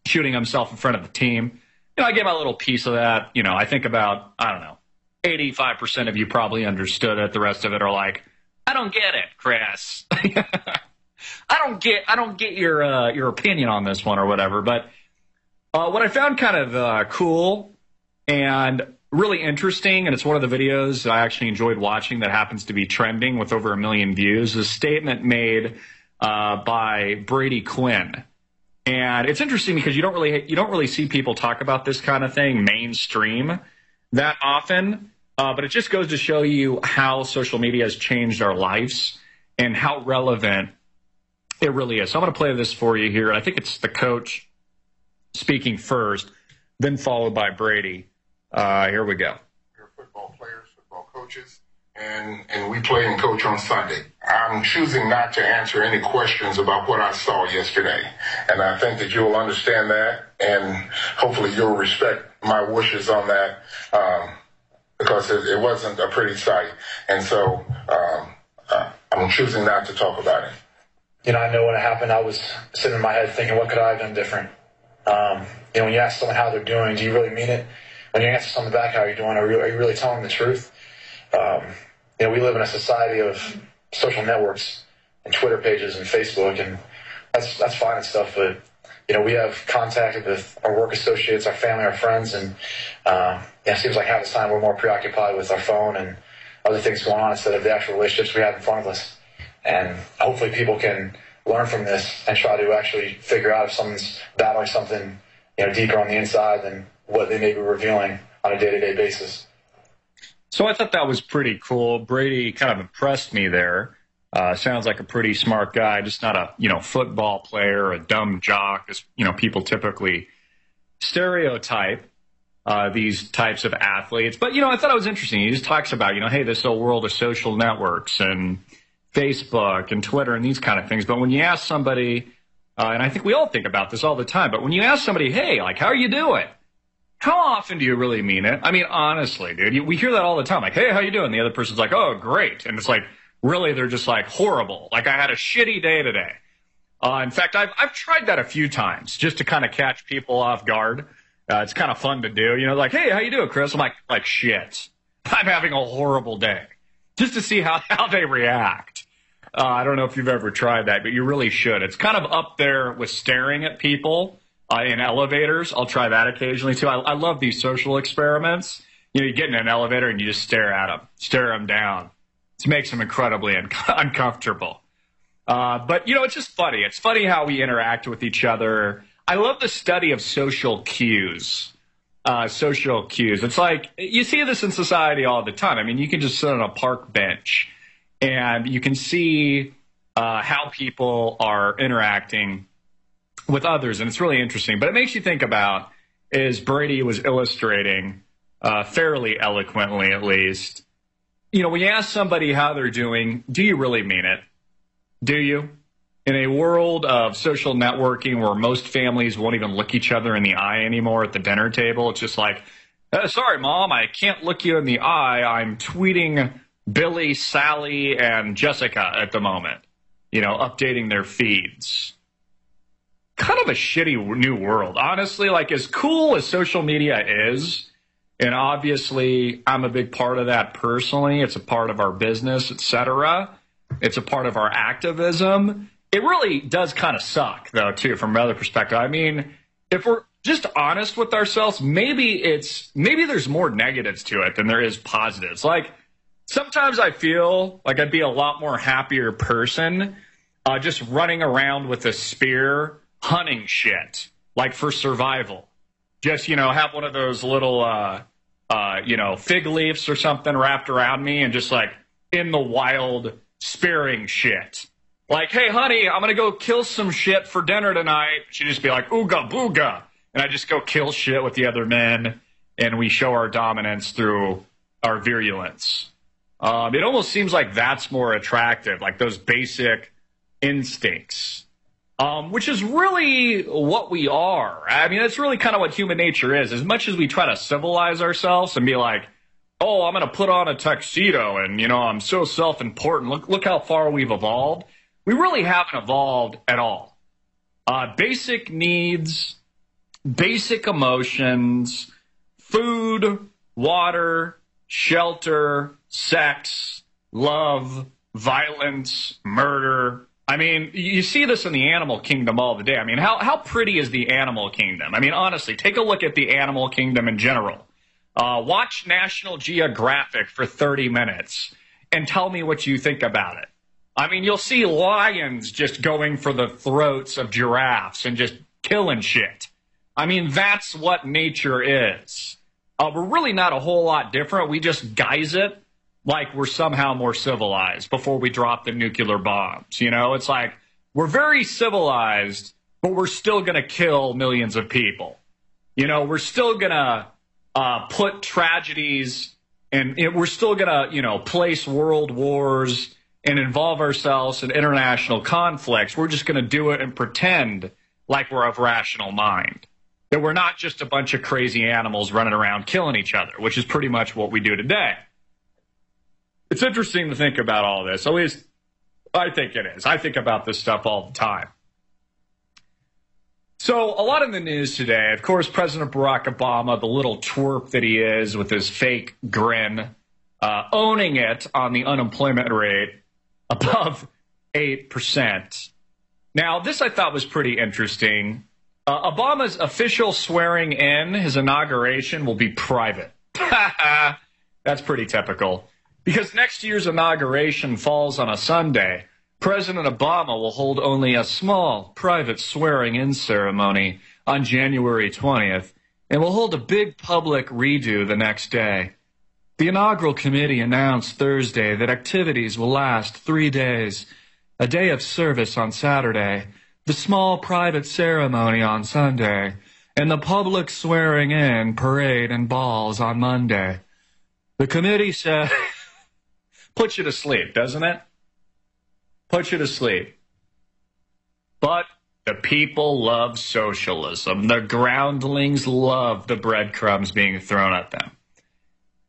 shooting himself in front of the team. I get my little piece of that. I think about, 85% of you probably understood it. The rest of it are like, I don't get it, Chris. I don't get your opinion on this one or whatever. But what I found kind of cool and really interesting, and it's one of the videos that I actually enjoyed watching that happens to be trending with over 1 million views, is a statement made by Brady Quinn. And it's interesting because you don't really see people talk about this kind of thing mainstream that often. But it just goes to show you how social media has changed our lives and how relevant it really is. So I'm going to play this for you here. I think it's the coach speaking first, then followed by Brady. Here we go. We're football players, football coaches, and we play and coach on Sunday. I'm choosing not to answer any questions about what I saw yesterday. And I think that you'll understand that, and hopefully you'll respect my wishes on that, because it wasn't a pretty sight. And so I'm choosing not to talk about it. You know, I know when it happened, I was sitting in my head thinking, what could I have done different? You know, when you ask someone how they're doing, do you really mean it? When you answer someone back, how are you doing? Are you really telling the truth? You know, we live in a society of social networks and Twitter pages and Facebook, and that's fine and stuff. But you know, we have contact with our work associates, our family, our friends, and it seems like half the time we're more preoccupied with our phone and other things going on instead of the actual relationships we have in front of us. And hopefully, people can learn from this and try to actually figure out if someone's battling something, you know, deeper on the inside than what they may be revealing on a day-to-day basis. So I thought that was pretty cool. Brady kind of impressed me there. Sounds like a pretty smart guy, just not a, you know, football player, a dumb jock, as, you know, people typically stereotype these types of athletes. But, you know, I thought it was interesting. He just talks about, you know, hey, this whole world of social networks and Facebook and Twitter and these kind of things. But when you ask somebody, and I think we all think about this all the time, but when you ask somebody, hey, like, how are you doing? How often do you really mean it? I mean, honestly, dude, we hear that all the time. Like, hey, how you doing? The other person's like, oh, great. And it's like, really, they're just like horrible. Like, I had a shitty day today. In fact, I've tried that a few times just to kind of catch people off guard. It's kind of fun to do. You know, like, hey, how you doing, Chris? I'm like shit. I'm having a horrible day. Just to see how they react. I don't know if you've ever tried that, but you really should. It's kind of up there with staring at people in elevators. I'll try that occasionally, too. I love these social experiments. You know, you get in an elevator and you just stare at them, stare them down. It makes them incredibly uncomfortable. But, you know, it's just funny. It's funny how we interact with each other. I love the study of social cues. Social cues. It's like you see this in society all the time. I mean, you can just sit on a park bench and you can see how people are interacting with others, and it's really interesting. But it makes you think about, as Brady was illustrating fairly eloquently at least, you know, when you ask somebody how they're doing, do you really mean it? Do you? In a world of social networking where most families won't even look each other in the eye anymore at the dinner table, it's just like, sorry, Mom, I can't look you in the eye. I'm tweeting Billy, Sally, and Jessica at the moment, you know, updating their feeds. Kind of a shitty new world. Honestly, like, as cool as social media is, and obviously I'm a big part of that personally, it's a part of our business, etc. It's a part of our activism. It really does kind of suck, though, too, from another perspective. I mean, if we're just honest with ourselves, maybe there's more negatives to it than there is positives. Like, sometimes I feel like I'd be a lot more happier person just running around with a spear hunting shit, like for survival. Just, you know, have one of those little, you know, fig leaves or something wrapped around me and just like in the wild spearing shit. Like, hey, honey, I'm going to go kill some shit for dinner tonight. She'd just be like, ooga booga. And I just go kill shit with the other men, and we show our dominance through our virulence. It almost seems like that's more attractive, like those basic instincts, which is really what we are. I mean, that's really kind of what human nature is. As much as we try to civilize ourselves and be like, oh, I'm going to put on a tuxedo and, you know, I'm so self-important. Look how far we've evolved. We really haven't evolved at all. Basic needs, basic emotions, food, water, shelter, sex, love, violence, murder. I mean, you see this in the animal kingdom all the day. I mean, how pretty is the animal kingdom? I mean, honestly, take a look at the animal kingdom in general. Watch National Geographic for 30 minutes and tell me what you think about it. I mean, you'll see lions just going for the throats of giraffes and just killing shit. I mean, that's what nature is. We're really not a whole lot different. We just guise it like we're somehow more civilized before we drop the nuclear bombs. You know, it's like we're very civilized, but we're still going to kill millions of people. You know, we're still going to put tragedies and we're still going to, you know, place world wars and involve ourselves in international conflicts. We're just going to do it and pretend like we're of rational mind, that we're not just a bunch of crazy animals running around killing each other, which is pretty much what we do today. It's interesting to think about all this. At least I think it is. I think about this stuff all the time. So a lot in the news today, of course, President Barack Obama, the little twerp that he is with his fake grin, owning it on the unemployment rate above 8%. Now, this I thought was pretty interesting. Obama's official swearing in, his inauguration, will be private. That's pretty typical. Because next year's inauguration falls on a Sunday, President Obama will hold only a small private swearing-in ceremony on January 20th and will hold a big public redo the next day. The inaugural committee announced Thursday that activities will last 3 days, a day of service on Saturday, the small private ceremony on Sunday, and the public swearing-in parade and balls on Monday. The committee said, puts you to sleep, doesn't it? Puts you to sleep. But the people love socialism. The groundlings love the breadcrumbs being thrown at them.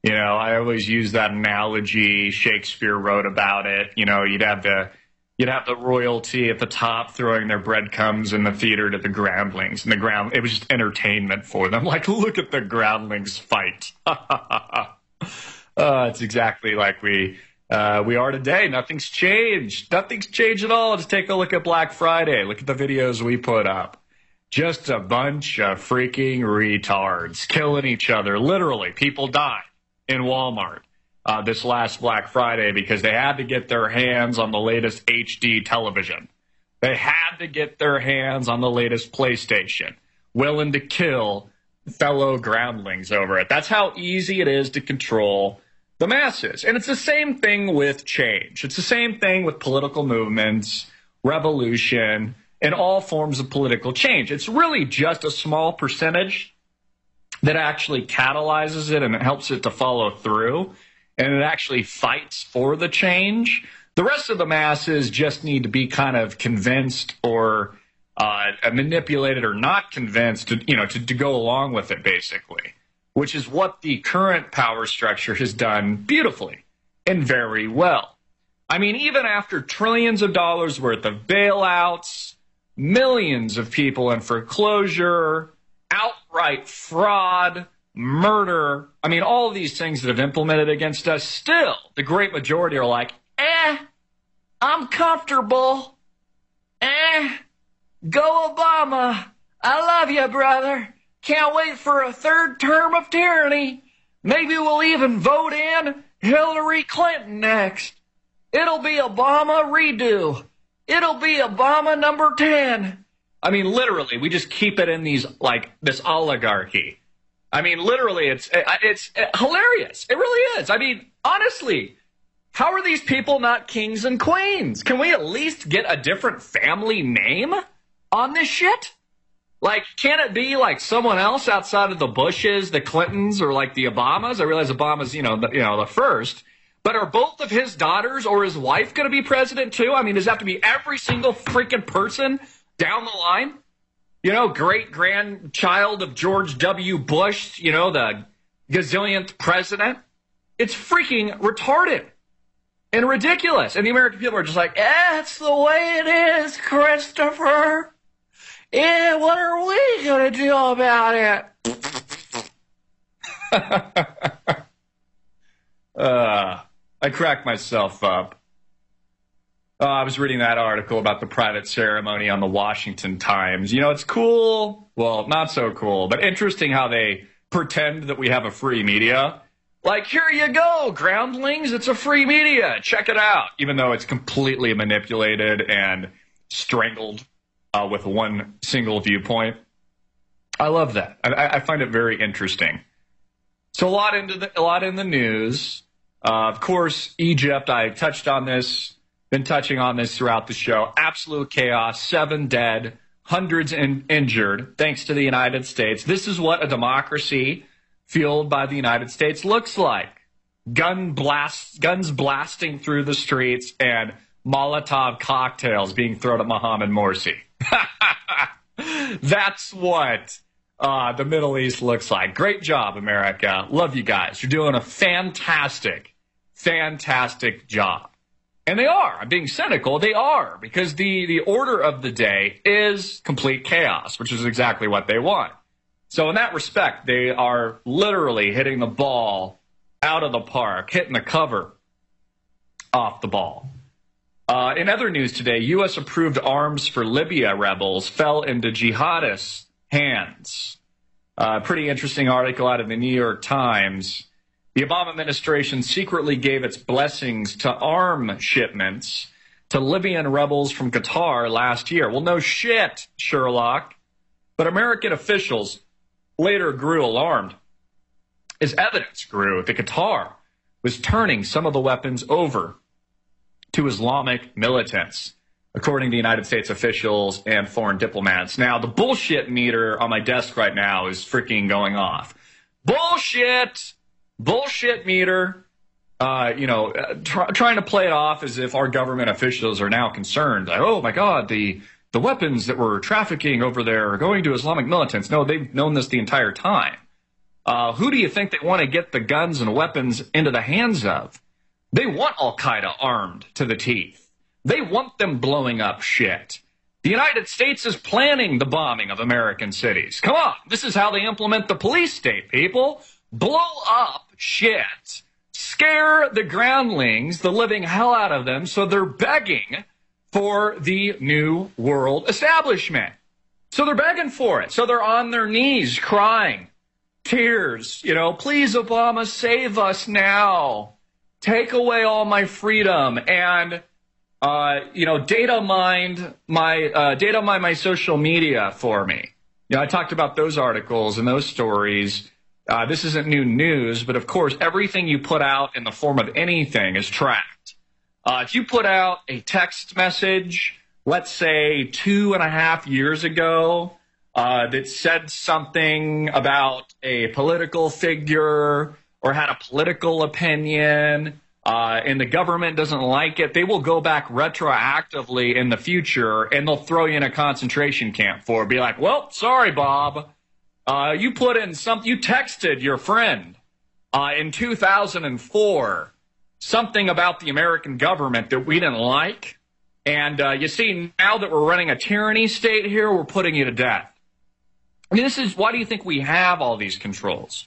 You know, I always use that analogy. Shakespeare wrote about it. You know, you'd have the royalty at the top throwing their breadcrumbs in the theater to the groundlings. And it was just entertainment for them. Like, look at the groundlings fight. It's exactly like we are today. Nothing's changed. Nothing's changed at all. Just take a look at Black Friday. Look at the videos we put up. Just a bunch of freaking retards killing each other. Literally, people died in Walmart this last Black Friday because they had to get their hands on the latest HD television. They had to get their hands on the latest PlayStation, willing to kill fellow groundlings over it. That's how easy it is to control the masses. And it's the same thing with change. It's the same thing with political movements, revolution, and all forms of political change. It's really just a small percentage that actually catalyzes it and it helps it to follow through. And it actually fights for the change. The rest of the masses just need to be kind of convinced or manipulated or not convinced to go along with it, basically, which is what the current power structure has done beautifully and very well. I mean, even after trillions of dollars worth of bailouts, millions of people in foreclosure, outright fraud, murder, I mean, all of these things that have implemented against us, still, the great majority are like, I'm comfortable. Go Obama. I love you, brother. Can't wait for a third term of tyranny. Maybe we'll even vote in Hillary Clinton next. It'll be Obama redo. It'll be Obama number 10. I mean, literally, we just keep it in this oligarchy. I mean, literally, it's hilarious. It really is. I mean, honestly, how are these people not kings and queens? Can we at least get a different family name on this shit? Like, can it be like someone else outside of the Bushes, the Clintons, or like the Obamas? I realize Obama's, the first. But are both of his daughters or his wife going to be president too? I mean, does it have to be every single freaking person down the line? Great-grandchild of George W. Bush, the gazillionth president? It's freaking retarded and ridiculous. And the American people are just like, it's the way it is, Christopher. What are we going to do about it? I cracked myself up. I was reading that article about the private ceremony on the Washington Times. It's cool. Well, not so cool, but interesting how they pretend that we have a free media. Like, here you go, groundlings. It's a free media. Check it out. Even though it's completely manipulated and strangled with one single viewpoint. I love that. I find it very interesting. So a lot in the news. Of course, Egypt, I touched on this, been touching on this throughout the show. Absolute chaos, 7 dead, hundreds injured, thanks to the United States. This is what a democracy fueled by the United States looks like. Guns blasting through the streets and Molotov cocktails being thrown at Mohammed Morsi. That's what the Middle East looks like. Great job, America. Love you guys. You're doing a fantastic job. And they are. I'm being cynical. They are, because the order of the day is complete chaos, which is exactly what they want. So in that respect, they are literally hitting the ball out of the park, hitting the cover off the ball. In other news today, U.S. approved arms for Libya rebels fell into jihadists' hands. Pretty interesting article out of the New York Times. The Obama administration secretly gave its blessings to arm shipments to Libyan rebels from Qatar last year. Well, no shit, Sherlock. But American officials later grew alarmed as evidence grew that Qatar was turning some of the weapons over to Islamic militants, according to United States officials and foreign diplomats. Now, the bullshit meter on my desk right now is freaking going off. Bullshit meter, trying to play it off as if our government officials are now concerned. Like, oh, my God, the weapons that we're trafficking over there are going to Islamic militants. No, they've known this the entire time. Who do you think they want to get the guns and weapons into the hands of? They want Al-Qaeda armed to the teeth. They want them blowing up shit. The United States is planning the bombing of American cities. Come on, this is how they implement the police state, people. Blow up shit. Scare the groundlings, the living hell out of them, so they're begging for the New World establishment. So they're begging for it. So they're on their knees crying. Tears, please, Obama, save us now. Take away all my freedom and, data mine my social media for me. I talked about those articles and those stories. This isn't new news, but of course, everything you put out in the form of anything is tracked. If you put out a text message, let's say 2.5 years ago, that said something about a political figure or had a political opinion, and the government doesn't like it, they will go back retroactively in the future and they'll throw you in a concentration camp for it. Be like, well, sorry, Bob. You put in you texted your friend in 2004 something about the American government that we didn't like. And you see, now that we're running a tyranny state here, we're putting you to death. I mean, why do you think we have all these controls?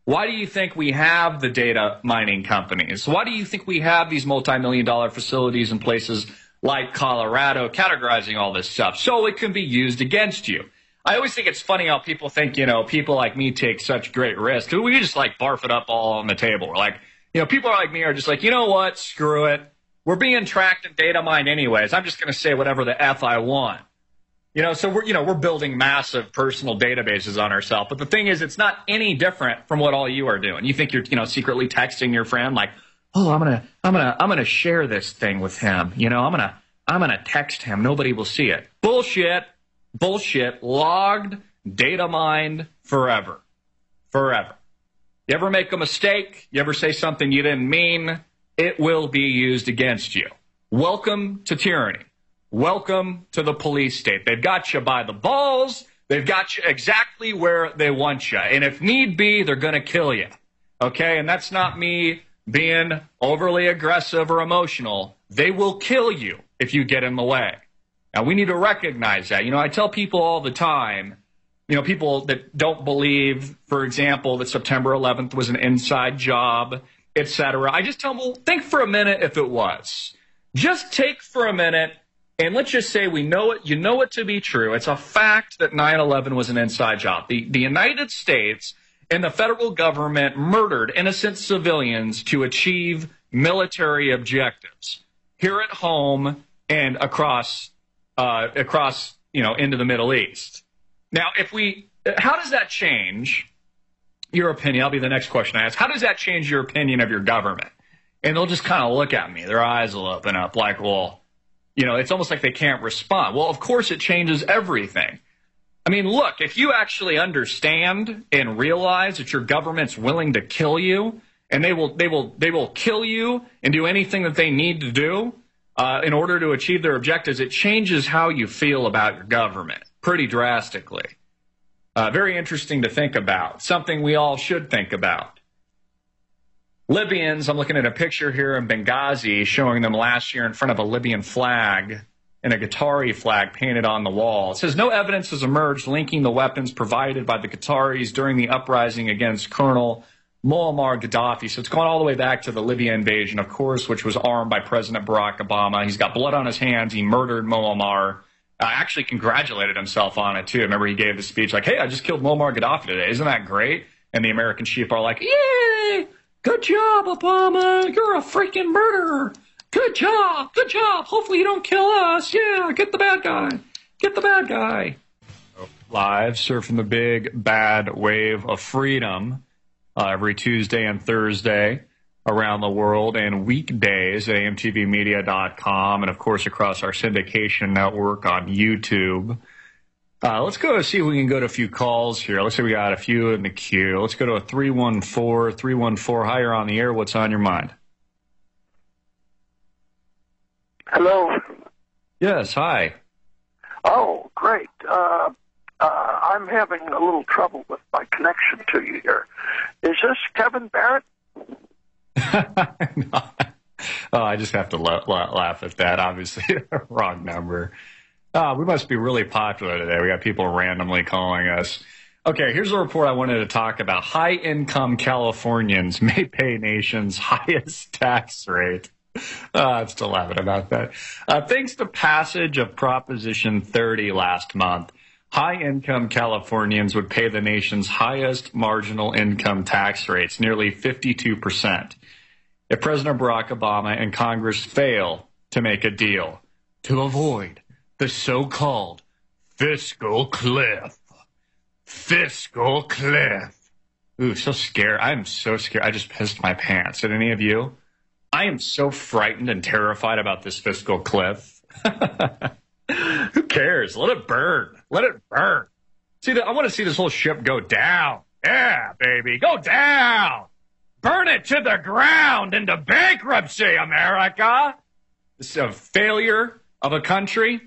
Why do you think we have the data mining companies? Why do you think we have these multi-million-dollar facilities in places like Colorado categorizing all this stuff? So it can be used against you. I always think it's funny how people think, people like me take such great risks. We just barf it up all on the table. We're like, people like me are just like, you know what? Screw it. We're being tracked and data mined anyways. I'm just going to say whatever the F I want. So we're building massive personal databases on ourselves. But the thing is, it's not any different from what all you are doing. You think you're, secretly texting your friend like, oh, I'm gonna share this thing with him. I'm gonna text him. Nobody will see it. Bullshit. Logged, data mined, forever. You ever make a mistake? You ever say something you didn't mean? It will be used against you. Welcome to tyranny. Welcome to the police state. They've got you by the balls. They've got you exactly where they want you. And if need be, they're going to kill you. Okay? And that's not me being overly aggressive or emotional. They will kill you if you get in the way. Now, we need to recognize that. I tell people all the time, people that don't believe, for example, that September 11th was an inside job, etc. I just tell them, well, think for a minute if it was. Just take for a minute. And let's just say we know it, you know it to be true. It's a fact that 9/11 was an inside job. The United States and the federal government murdered innocent civilians to achieve military objectives here at home and across into the Middle East. Now, how does that change your opinion. That'll be the next question I ask. How does that change your opinion of your government? And they'll just kind of look at me. Their eyes will open up like, well, it's almost like they can't respond. Well, of course it changes everything. I mean, look, if you actually understand and realize that your government's willing to kill you, and they will kill you and do anything that they need to do in order to achieve their objectives, it changes how you feel about your government pretty drastically. Very interesting to think about. Something we all should think about. Libyans, I'm looking at a picture here in Benghazi showing them last year in front of a Libyan flag and a Qatari flag painted on the wall. It says, no evidence has emerged linking the weapons provided by the Qataris during the uprising against Colonel Muammar Gaddafi. So it's going all the way back to the Libya invasion, of course, which was armed by President Barack Obama. He's got blood on his hands. He murdered Muammar. Actually congratulated himself on it, too. Remember, he gave the speech like, hey, I just killed Muammar Gaddafi today. Isn't that great? And the American sheep are like, yay, good job, Obama. You're a freaking murderer. Good job. Good job. Hopefully you don't kill us. Yeah, get the bad guy. Get the bad guy. Live, surfing the big bad wave of freedom every Tuesday and Thursday around the world, and weekdays at amtvmedia.com, and, of course, across our syndication network on YouTube. Let's go see if we can go to a few calls here. Looks like we got a few in the queue. Let's go to a 314. 314, hi, you're on the air. What's on your mind? Hello. Yes, hi. Oh, great. I'm having a little trouble with my connection to you here. Is this Kevin Barrett? No. Oh, I just have to laugh at that. Obviously, wrong number. We must be really popular today. We got people randomly calling us. Okay, here's a report I wanted to talk about. High-income Californians may pay nation's highest tax rate. I'm still laughing about that. Thanks to passage of Proposition 30 last month, high-income Californians would pay the nation's highest marginal income tax rates, nearly 52%, if President Barack Obama and Congress fail to make a deal to avoid the so-called fiscal cliff. Fiscal cliff. Ooh, so scared. I'm so scared. I just pissed my pants. Did any of you? I am so frightened and terrified about this fiscal cliff. Who cares? Let it burn. Let it burn. I want to see this whole ship go down. Yeah, baby. Go down. Burn it to the ground into bankruptcy, America. This is a failure of a country.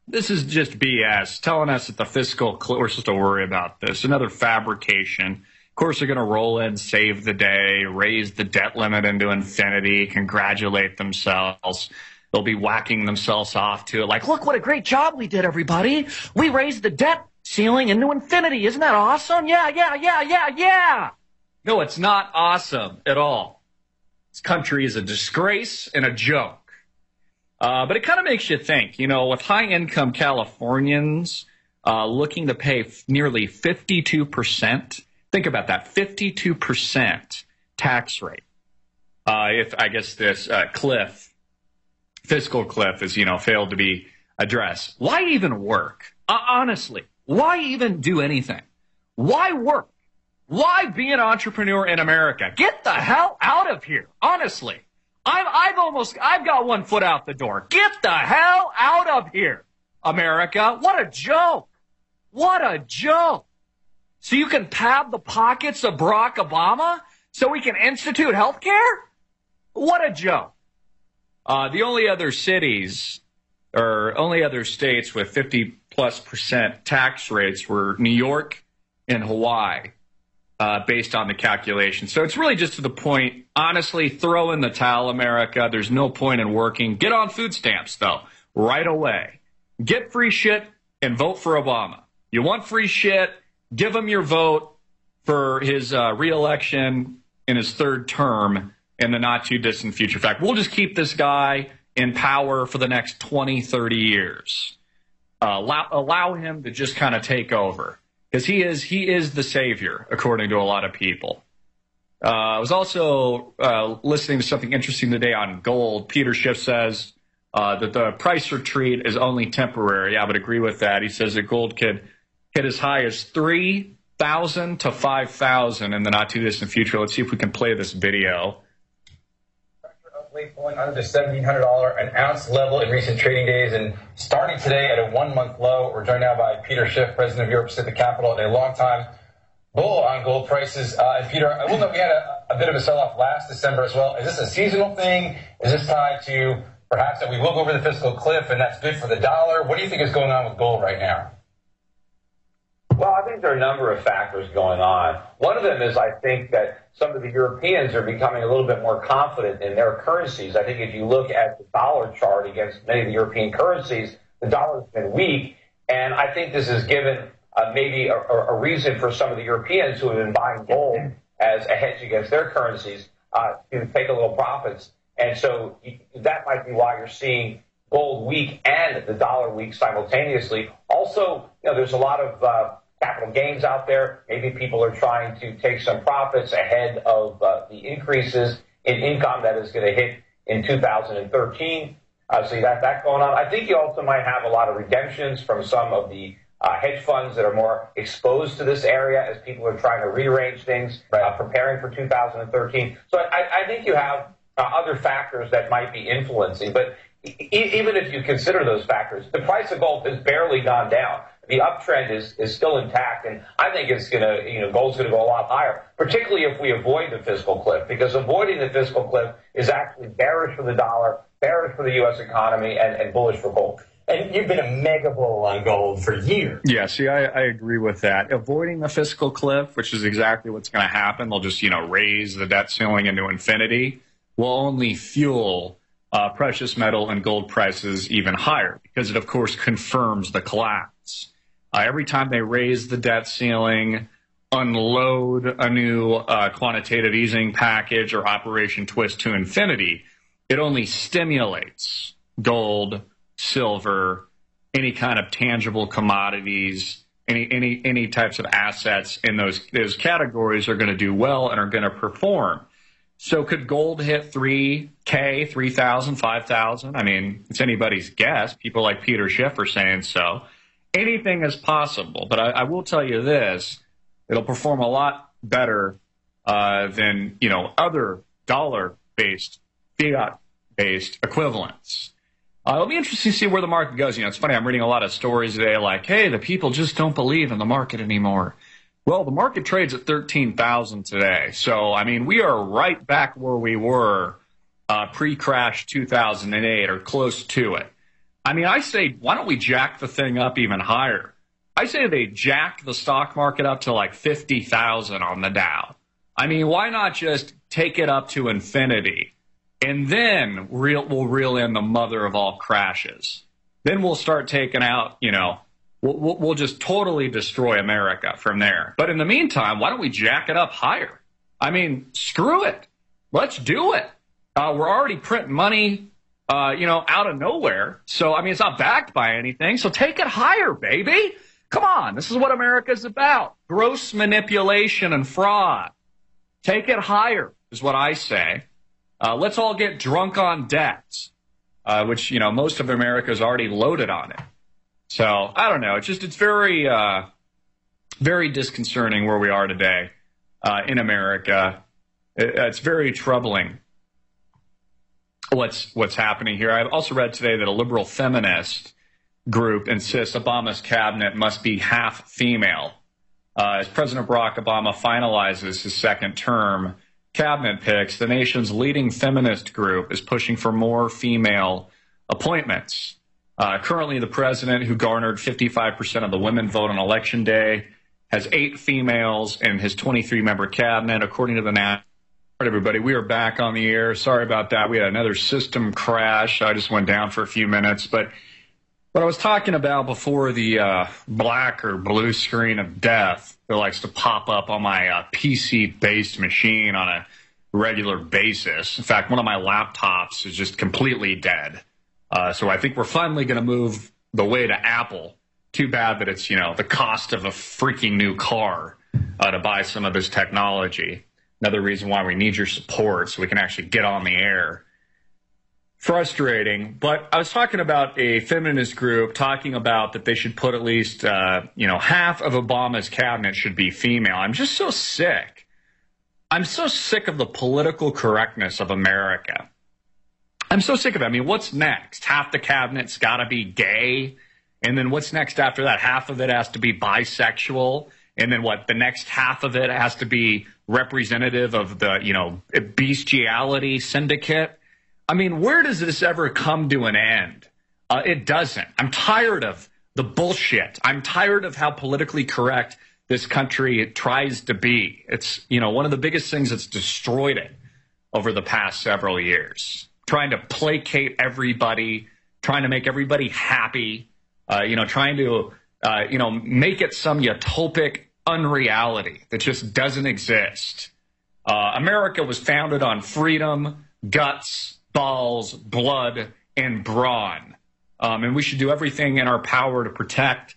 This is just BS, telling us that the fiscal cliff, we're supposed to worry about this. Another fabrication. Of course, they're going to roll in, save the day, raise the debt limit into infinity, congratulate themselves. They'll be whacking themselves off to it like, look what a great job we did, everybody. We raised the debt ceiling into infinity. Isn't that awesome? Yeah. No, it's not awesome at all. This country is a disgrace and a joke. But it kind of makes you think, with high-income Californians looking to pay nearly 52%. Think about that, 52% tax rate. If I guess this fiscal cliff is, failed to be addressed. Why even work? Honestly, why even do anything? Why work? Why be an entrepreneur in America? Get the hell out of here, honestly. I've got one foot out the door. Get the hell out of here, America. What a joke. What a joke. So you can pad the pockets of Barack Obama so we can institute health care? What a joke. The only other states with 50+% tax rates were New York and Hawaii. Based on the calculation. So it's really just to the point, honestly, throw in the towel, America. There's no point in working. Get on food stamps, though, right away. Get free shit and vote for Obama. You want free shit, give him your vote for his re-election in his third term in the not-too-distant future. In fact, we'll just keep this guy in power for the next 20, 30 years. Allow him to just kind of take over. Because he is the savior, according to a lot of people. I was also listening to something interesting today on gold. Peter Schiff says that the price retreat is only temporary. I would agree with that. He says that gold could hit as high as $3 4,000 to 5,000 in the not too distant future. Let's see if we can play this video. Pulling under the $1,700 an ounce level in recent trading days and starting today at a 1-month low. We're joined now by Peter Schiff, president of Europe Pacific Capital, and a long-time bull on gold prices. And Peter, I will note we had a bit of a sell-off last December as well. Is this a seasonal thing? Is this tied to perhaps that we will go over the fiscal cliff and that's good for the dollar? What do you think is going on with gold right now? Well, I think there are a number of factors going on. One of them is I think that some of the Europeans are becoming a little bit more confident in their currencies. I think if you look at the dollar chart against many of the European currencies, the dollar has been weak. And I think this has given maybe a reason for some of the Europeans who have been buying gold as a hedge against their currencies to take a little profits. And so that might be why you're seeing gold weak and the dollar weak simultaneously. Also, there's a lot of capital gains out there. Maybe people are trying to take some profits ahead of the increases in income that is going to hit in 2013. So you got that going on. I think you also might have a lot of redemptions from some of the hedge funds that are more exposed to this area as people are trying to rearrange things, preparing for 2013. So I think you have other factors that might be influencing. But even if you consider those factors, the price of gold has barely gone down. The uptrend is still intact, and I think it's going to, gold's going to go a lot higher, particularly if we avoid the fiscal cliff, because avoiding the fiscal cliff is actually bearish for the dollar, bearish for the U.S. economy, and bullish for gold. And you've been a mega bull on gold for years. Yeah, see, I agree with that. Avoiding the fiscal cliff, which is exactly what's going to happen, they'll just, raise the debt ceiling into infinity, will only fuel precious metal and gold prices even higher, because it, of course, confirms the collapse. Every time they raise the debt ceiling, unload a new quantitative easing package or Operation Twist to infinity, it only stimulates gold, silver, any kind of tangible commodities, any types of assets in those categories are going to do well and are going to perform. So could gold hit 3K, 3,000, 5,000? I mean, it's anybody's guess. People like Peter Schiff are saying so. Anything is possible, but I will tell you this, it'll perform a lot better than, other dollar-based, fiat-based equivalents. It'll be interesting to see where the market goes. It's funny, I'm reading a lot of stories today like, hey, the people just don't believe in the market anymore. Well, the market trades at 13,000 today. So, we are right back where we were pre-crash 2008 or close to it. I say, why don't we jack the thing up even higher? I say they jack the stock market up to like 50,000 on the Dow. Why not just take it up to infinity? And then we'll reel in the mother of all crashes. Then we'll start taking out, we'll just totally destroy America from there. But in the meantime, why don't we jack it up higher? Screw it. Let's do it. We're already printing money, out of nowhere. So, it's not backed by anything. So take it higher, baby. Come on. This is what America's about. Gross manipulation and fraud. Take it higher is what I say. Let's all get drunk on debt, which, most of America is already loaded on it. So I don't know. It's very, very disconcerting where we are today in America. It's very troubling what's happening here. I've also read today that a liberal feminist group insists Obama's cabinet must be half female. As President Barack Obama finalizes his second term cabinet picks, the nation's leading feminist group is pushing for more female appointments. Currently, the president, who garnered 55% of the women vote on Election Day, has 8 females in his 23-member cabinet, according to the National. All right, everybody, we are back on the air. Sorry about that. We had another system crash. I just went down for a few minutes. But what I was talking about before, the black or blue screen of death that likes to pop up on my PC-based machine on a regular basis. In fact, one of my laptops is just completely dead. So I think we're finally going to move the way to Apple. Too bad that it's, the cost of a freaking new car to buy some of this technology. Another reason why we need your support so we can actually get on the air. frustrating. But I was talking about a feminist group talking about that they should put at least, half of Obama's cabinet should be female. I'm just so sick. I'm so sick of the political correctness of America. I'm so sick of it. I mean, what's next? Half the cabinet's got to be gay. And then what's next after that? Half of it has to be bisexual. And then what? The next half of it has to be representative of the, bestiality syndicate. I mean, where does this ever come to an end? It doesn't. I'm tired of the bullshit. I'm tired of how politically correct this country tries to be. It's, one of the biggest things that's destroyed it over the past several years. Trying to placate everybody, trying to make everybody happy, trying to, make it some utopic unreality that just doesn't exist. America was founded on freedom, guts, balls, blood, and brawn. And we should do everything in our power to protect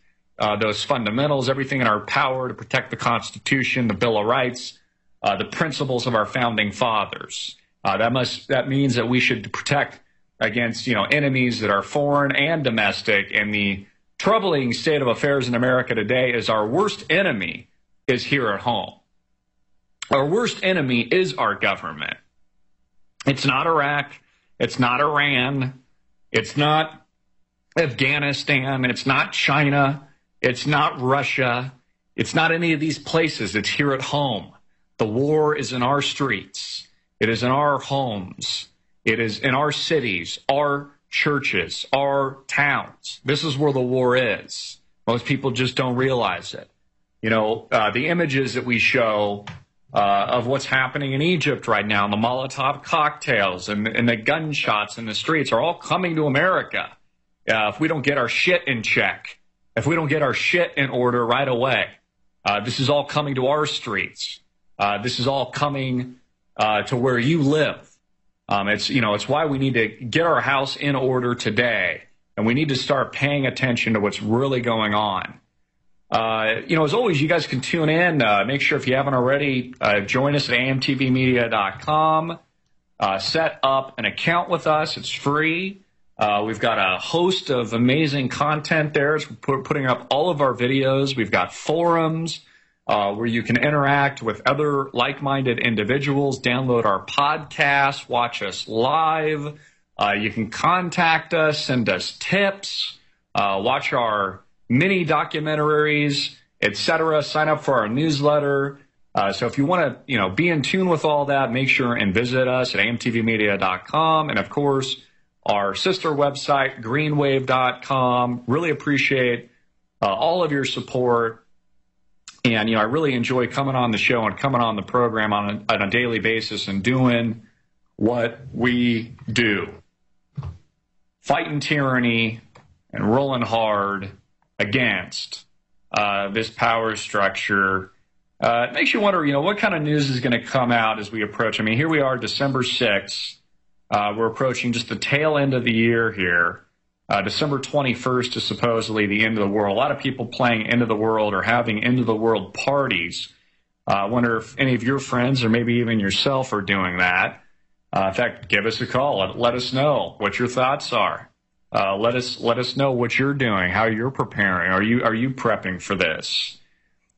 those fundamentals, everything in our power to protect the Constitution, the Bill of Rights, the principles of our founding fathers. That means that we should protect against, enemies that are foreign and domestic. And the troubling state of affairs in America today is our worst enemy is here at home. Our worst enemy is our government. It's not Iraq. It's not Iran. It's not Afghanistan. It's not China. It's not Russia. It's not any of these places. It's here at home. The war is in our streets. It is in our homes. It is in our cities, our churches, our towns. This is where the war is. Most people just don't realize it. The images that we show of what's happening in Egypt right now, and the Molotov cocktails and the gunshots in the streets are all coming to America. If we don't get our shit in check, if we don't get our shit in order right away, this is all coming to our streets. This is all coming to where you live. It's why we need to get our house in order today, and we need to start paying attention to what's really going on. As always, you guys can tune in. Make sure if you haven't already, join us at amtvmedia.com. Set up an account with us. It's free. We've got a host of amazing content there. We're putting up all of our videos. We've got forums where you can interact with other like-minded individuals, download our podcast, watch us live. You can contact us, send us tips, watch our mini documentaries, etc. Sign up for our newsletter. So if you want to, be in tune with all that, make sure and visit us at amtvmedia.com. And of course, our sister website, greenwave.com. Really appreciate all of your support. And, I really enjoy coming on the show and coming on the program on a daily basis and doing what we do. Fighting tyranny and rolling hard against this power structure. It makes you wonder, what kind of news is going to come out as we approach. I mean, here we are, December 6th. We're approaching just the tail end of the year here. December 21st is supposedly the end of the world. A lot of people playing end of the world or having end of the world parties. I wonder if any of your friends or maybe even yourself are doing that. In fact, give us a call. Let us know what your thoughts are. Let us know what you're doing, how you're preparing. Are you prepping for this?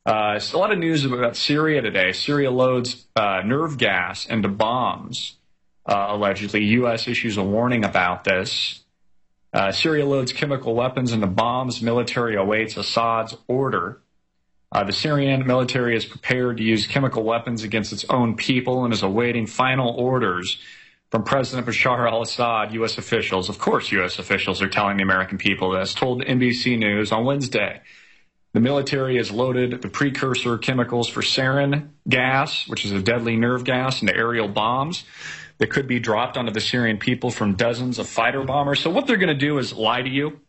It's a lot of news about Syria today. Syria loads nerve gas into bombs. Allegedly, U.S. issues a warning about this. Syria loads chemical weapons into bombs. Military awaits Assad's order. The Syrian military is prepared to use chemical weapons against its own people and is awaiting final orders from President Bashar al-Assad. U.S. officials, of course U.S. officials are telling the American people this, told NBC News on Wednesday. The military has loaded the precursor chemicals for sarin gas, which is a deadly nerve gas, into aerial bombs that could be dropped onto the Syrian people from dozens of fighter bombers. So what they're going to do is lie to you,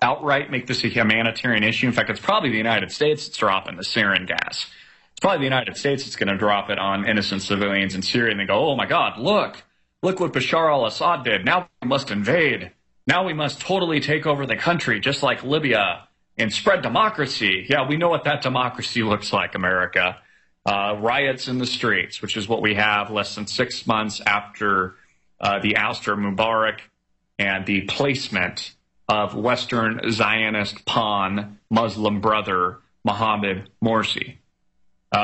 outright make this a humanitarian issue. In fact, it's probably the United States that's dropping the sarin gas. It's probably the United States that's going to drop it on innocent civilians in Syria. And they go, oh, my God, look what Bashar al-Assad did. Now we must invade. Now we must totally take over the country, just like Libya, and spread democracy. Yeah, we know what that democracy looks like, America. Riots in the streets, which is what we have less than 6 months after the ouster of Mubarak and the placement of Western Zionist pawn Muslim brother Mohammed Morsi.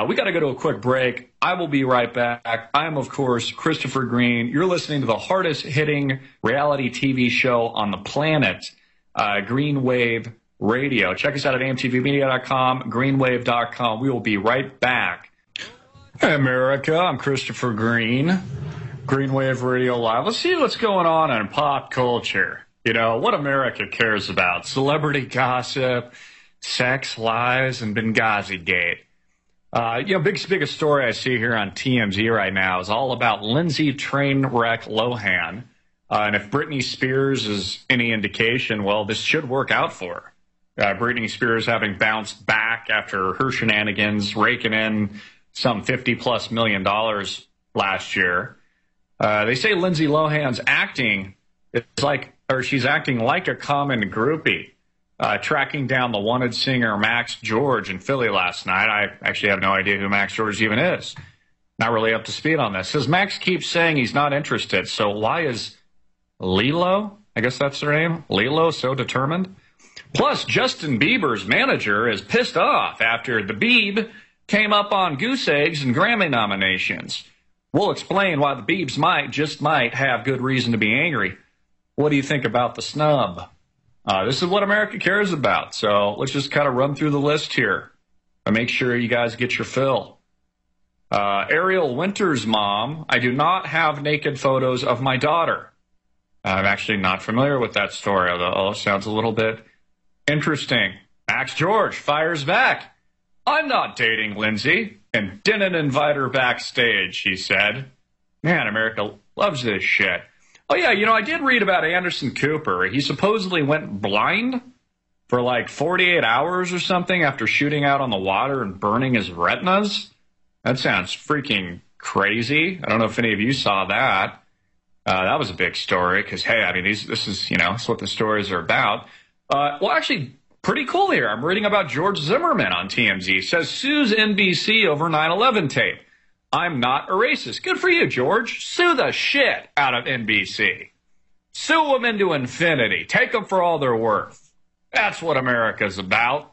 We got to go to a quick break. I will be right back. I am, of course, Christopher Green. You're listening to the hardest-hitting reality TV show on the planet, Green Wave Radio. Check us out at amtvmedia.com, greenwave.com. We will be right back. Hey, America. I'm Christopher Green, Green Wave Radio Live. Let's see what's going on in pop culture. You know, what America cares about. Celebrity gossip, sex, lies, and Benghazi Gate. Biggest story I see here on TMZ right now is all about Lindsay Trainwreck Lohan. And if Britney Spears is any indication, well, this should work out for her. Britney Spears having bounced back after her shenanigans, raking in some $50+ million last year. They say Lindsay Lohan's acting she's acting like a common groupie. Tracking down the wanted singer Max George in Philly last night. I actually have no idea who Max George even is. Not really up to speed on this. Says Max keeps saying he's not interested, so why is Lilo, I guess that's her name, Lilo, so determined? Plus, Justin Bieber's manager is pissed off after the Bieb came up on goose eggs and Grammy nominations. We'll explain why the Biebs might have good reason to be angry. What do you think about the snub? This is what America cares about, so let's just kind of run through the list here and make sure you guys get your fill. Ariel Winter's mom, I do not have naked photos of my daughter. I'm actually not familiar with that story, although it sounds a little bit interesting. Max George fires back. I'm not dating Lindsay and didn't invite her backstage, he said. Man, America loves this shit. Oh, yeah, I did read about Anderson Cooper. He supposedly went blind for like 48 hours or something after shooting out on the water and burning his retinas. That sounds freaking crazy. I don't know if any of you saw that. That was a big story because, hey, I mean, this is, it's what the stories are about. Well, actually, pretty cool here. I'm reading about George Zimmerman on TMZ. Says sues NBC over 9/11 tape. I'm not a racist. Good for you, George. Sue the shit out of NBC. Sue them into infinity. Take them for all they're worth. That's what America's about.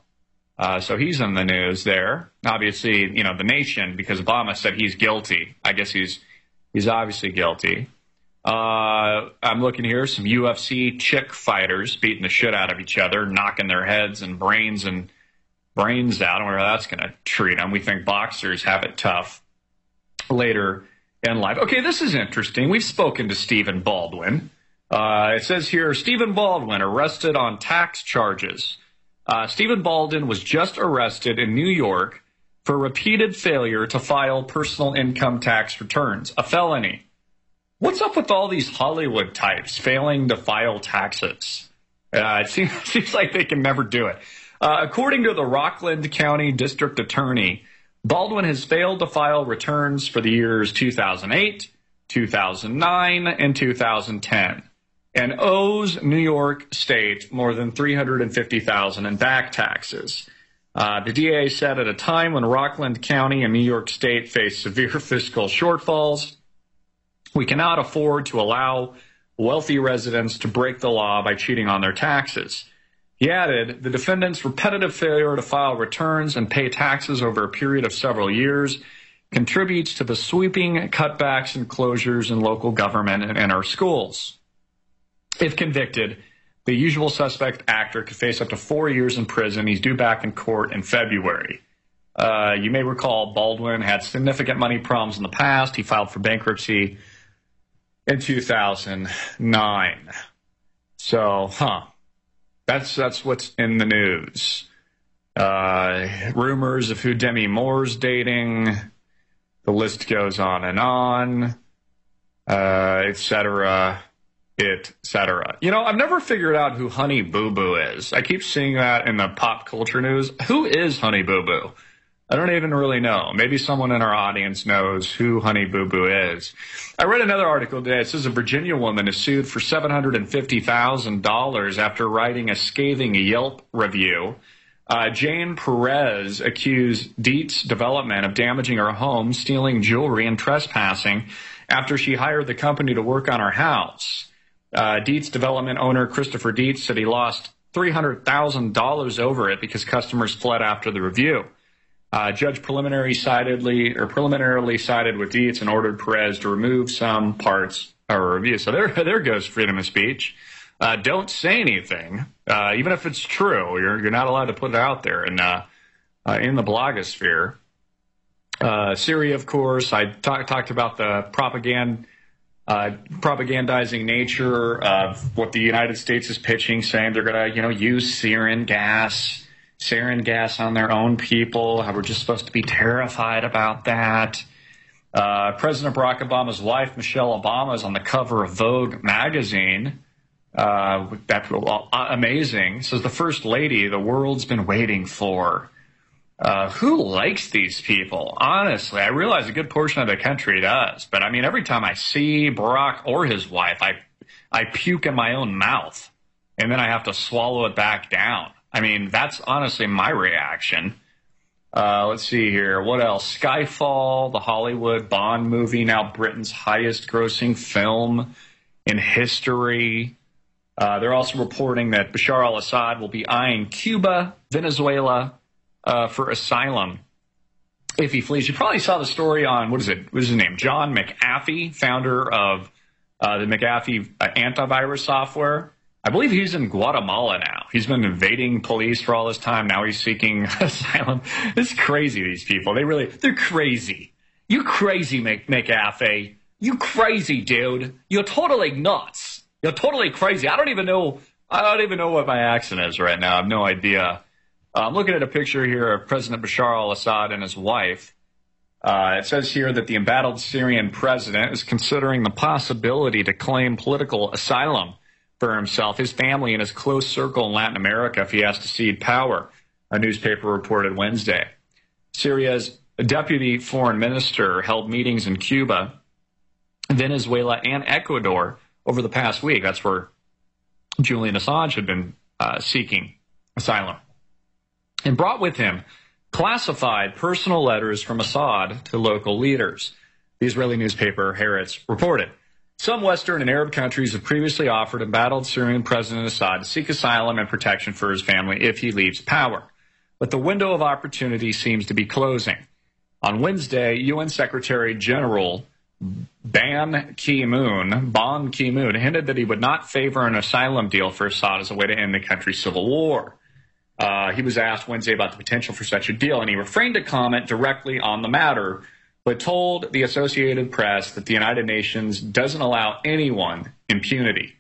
So he's in the news there. Obviously, the nation, because Obama said he's guilty. I guess he's obviously guilty. I'm looking here, some UFC chick fighters beating the shit out of each other, knocking their heads and brains out. I don't know where that's going to treat them. We think boxers have it tough later in life. Okay, this is interesting. We've spoken to Stephen Baldwin. It says here, Stephen Baldwin arrested on tax charges. Stephen Baldwin was just arrested in New York for repeated failure to file personal income tax returns, a felony. What's up with all these Hollywood types failing to file taxes? It seems like they can never do it. According to the Rockland County District Attorney, Baldwin has failed to file returns for the years 2008, 2009, and 2010, and owes New York State more than $350,000 in back taxes. The DA said at a time when Rockland County and New York State face severe fiscal shortfalls, we cannot afford to allow wealthy residents to break the law by cheating on their taxes. He added, the defendant's repetitive failure to file returns and pay taxes over a period of several years contributes to the sweeping cutbacks and closures in local government and in our schools. If convicted, the usual suspect actor could face up to 4 years in prison. He's due back in court in February. You may recall Baldwin had significant money problems in the past. He filed for bankruptcy in 2009. So, That's what's in the news. Rumors of who Demi Moore's dating. The list goes on and on, et cetera, et cetera. I've never figured out who Honey Boo Boo is. I keep seeing that in the pop culture news. Who is Honey Boo Boo? I don't even really know. Maybe someone in our audience knows who Honey Boo Boo is. I read another article today. It says a Virginia woman is sued for $750,000 after writing a scathing Yelp review. Jane Perez accused Dietz Development of damaging her home, stealing jewelry, and trespassing after she hired the company to work on her house. Dietz development owner Christopher Dietz said he lost $300,000 over it because customers fled after the review. Judge preliminarily sided with Dietz and ordered Perez to remove some parts of her review. So there goes freedom of speech. Don't say anything, even if it's true. You're not allowed to put it out there in the blogosphere. Syria, of course, I talked about the propagandizing nature of what the United States is pitching, saying they're going to, use sarin gas on their own people, how we're just supposed to be terrified about that. President Barack Obama's wife, Michelle Obama, is on the cover of Vogue magazine. That's amazing. Says the First Lady the world's been waiting for. Who likes these people? Honestly, I realize a good portion of the country does. But, I mean, every time I see Barack or his wife, I puke in my own mouth. And then I have to swallow it back down. I mean, that's honestly my reaction. Let's see here. What else? Skyfall, the Hollywood Bond movie, now Britain's highest grossing film in history. They're also reporting that Bashar al-Assad will be eyeing Cuba, Venezuela, for asylum if he flees. You probably saw the story on, what is his name? John McAfee, founder of the McAfee antivirus software. I believe he's in Guatemala now. He's been evading police for all this time. Now he's seeking asylum. It's crazy, these people. They're crazy. You crazy, McAfee. You crazy, dude. You're totally nuts. You're totally crazy. I don't even know what my accent is right now. I have no idea. I'm looking at a picture here of President Bashar al-Assad and his wife. It says here that the embattled Syrian president is considering the possibility to claim political asylum for himself, his family, and his close circle in Latin America if he has to cede power, a newspaper reported Wednesday. Syria's deputy foreign minister held meetings in Cuba, Venezuela, and Ecuador over the past week. That's where Julian Assange had been seeking asylum, and brought with him classified personal letters from Assad to local leaders. The Israeli newspaper Haaretz reported. Some Western and Arab countries have previously offered embattled Syrian President Assad to seek asylum and protection for his family if he leaves power. But the window of opportunity seems to be closing. On Wednesday, UN Secretary General Ban Ki-moon hinted that he would not favor an asylum deal for Assad as a way to end the country's civil war. He was asked Wednesday about the potential for such a deal, and he refrained to comment directly on the matter, but told the Associated Press that the United Nations doesn't allow anyone impunity.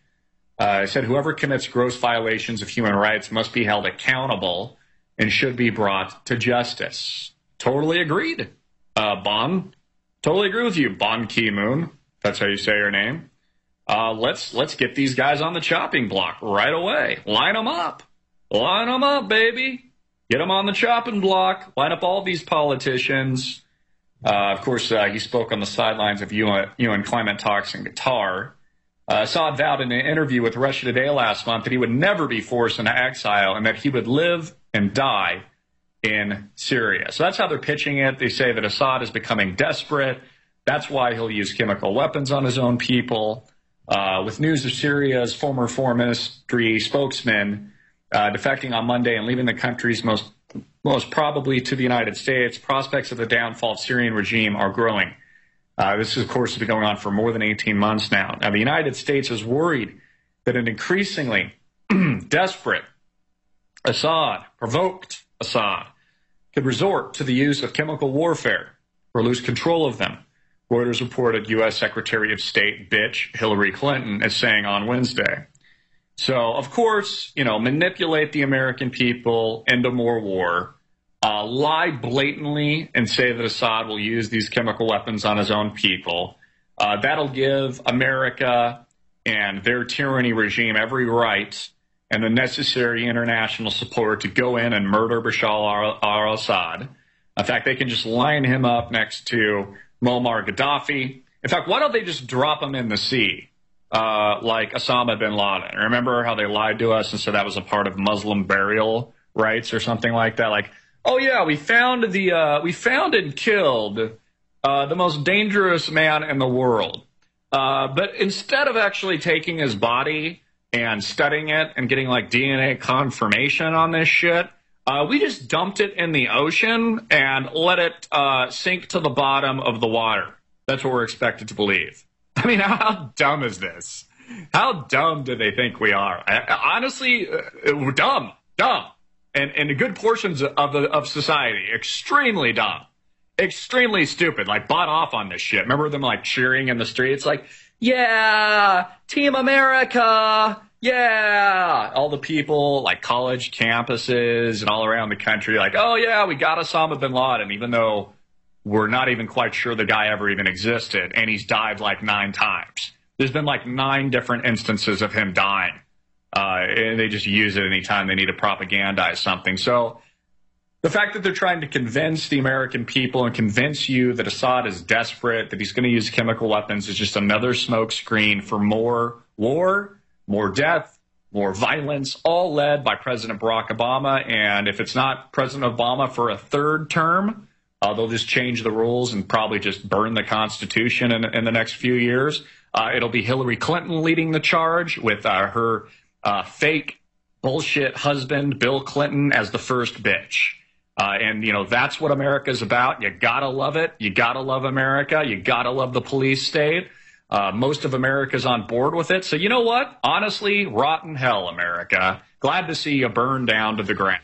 He said whoever commits gross violations of human rights must be held accountable and should be brought to justice. Totally agreed, Ban. Totally agree with you, Ban Ki-moon. That's how you say your name. Let's get these guys on the chopping block right away. Line them up. Line them up, baby. Get them on the chopping block. Line up all these politicians. Of course, he spoke on the sidelines of UN climate talks in Qatar. Assad vowed in an interview with Russia Today last month that he would never be forced into exile and that he would live and die in Syria. So that's how they're pitching it. They say that Assad is becoming desperate. That's why he'll use chemical weapons on his own people. With news of Syria's former foreign ministry spokesman defecting on Monday and leaving the country's most probably to the United States, prospects of the downfall of Syrian regime are growing. This, of course, has been going on for more than 18 months now. Now, the United States is worried that an increasingly desperate Assad, provoked Assad, could resort to the use of chemical warfare or lose control of them. Reuters reported U.S. Secretary of State bitch Hillary Clinton as saying on Wednesday. So, of course, manipulate the American people into more war, lie blatantly and say that Assad will use these chemical weapons on his own people. That'll give America and their tyranny regime every right and the necessary international support to go in and murder Bashar al-Assad. In fact, they can just line him up next to Muammar Gaddafi. In fact, why don't they just drop him in the sea? Like Osama bin Laden. Remember how they lied to us and said that was a part of Muslim burial rites or something like that? Like, oh yeah, we found and killed the most dangerous man in the world. But instead of actually taking his body and studying it and getting like DNA confirmation on this shit, we just dumped it in the ocean and let it sink to the bottom of the water. That's what we're expected to believe. I mean, how dumb is this? How dumb do they think we are? Honestly, we're dumb. And in good portions of society, extremely dumb. Extremely stupid, like bought off on this shit. Remember them like cheering in the streets like, yeah, Team America, yeah. All the people like college campuses and all around the country like, oh yeah, we got Osama bin Laden, even though we're not even quite sure the guy ever even existed, and he's died like 9 times. There's been like 9 different instances of him dying. And they just use it anytime they need to propagandize something. So the fact that they're trying to convince the American people and convince you that Assad is desperate, that he's going to use chemical weapons, is just another smokescreen for more war, more death, more violence, all led by President Barack Obama. And if it's not President Obama for a 3rd term, they'll just change the rules and probably just burn the Constitution in the next few years. It'll be Hillary Clinton leading the charge with her fake bullshit husband, Bill Clinton, as the first bitch. And, you know, that's what America's about. You got to love it. You got to love America. You got to love the police state. Most of America's on board with it. So you know what? Honestly, rotten hell, America. Glad to see you burn down to the ground.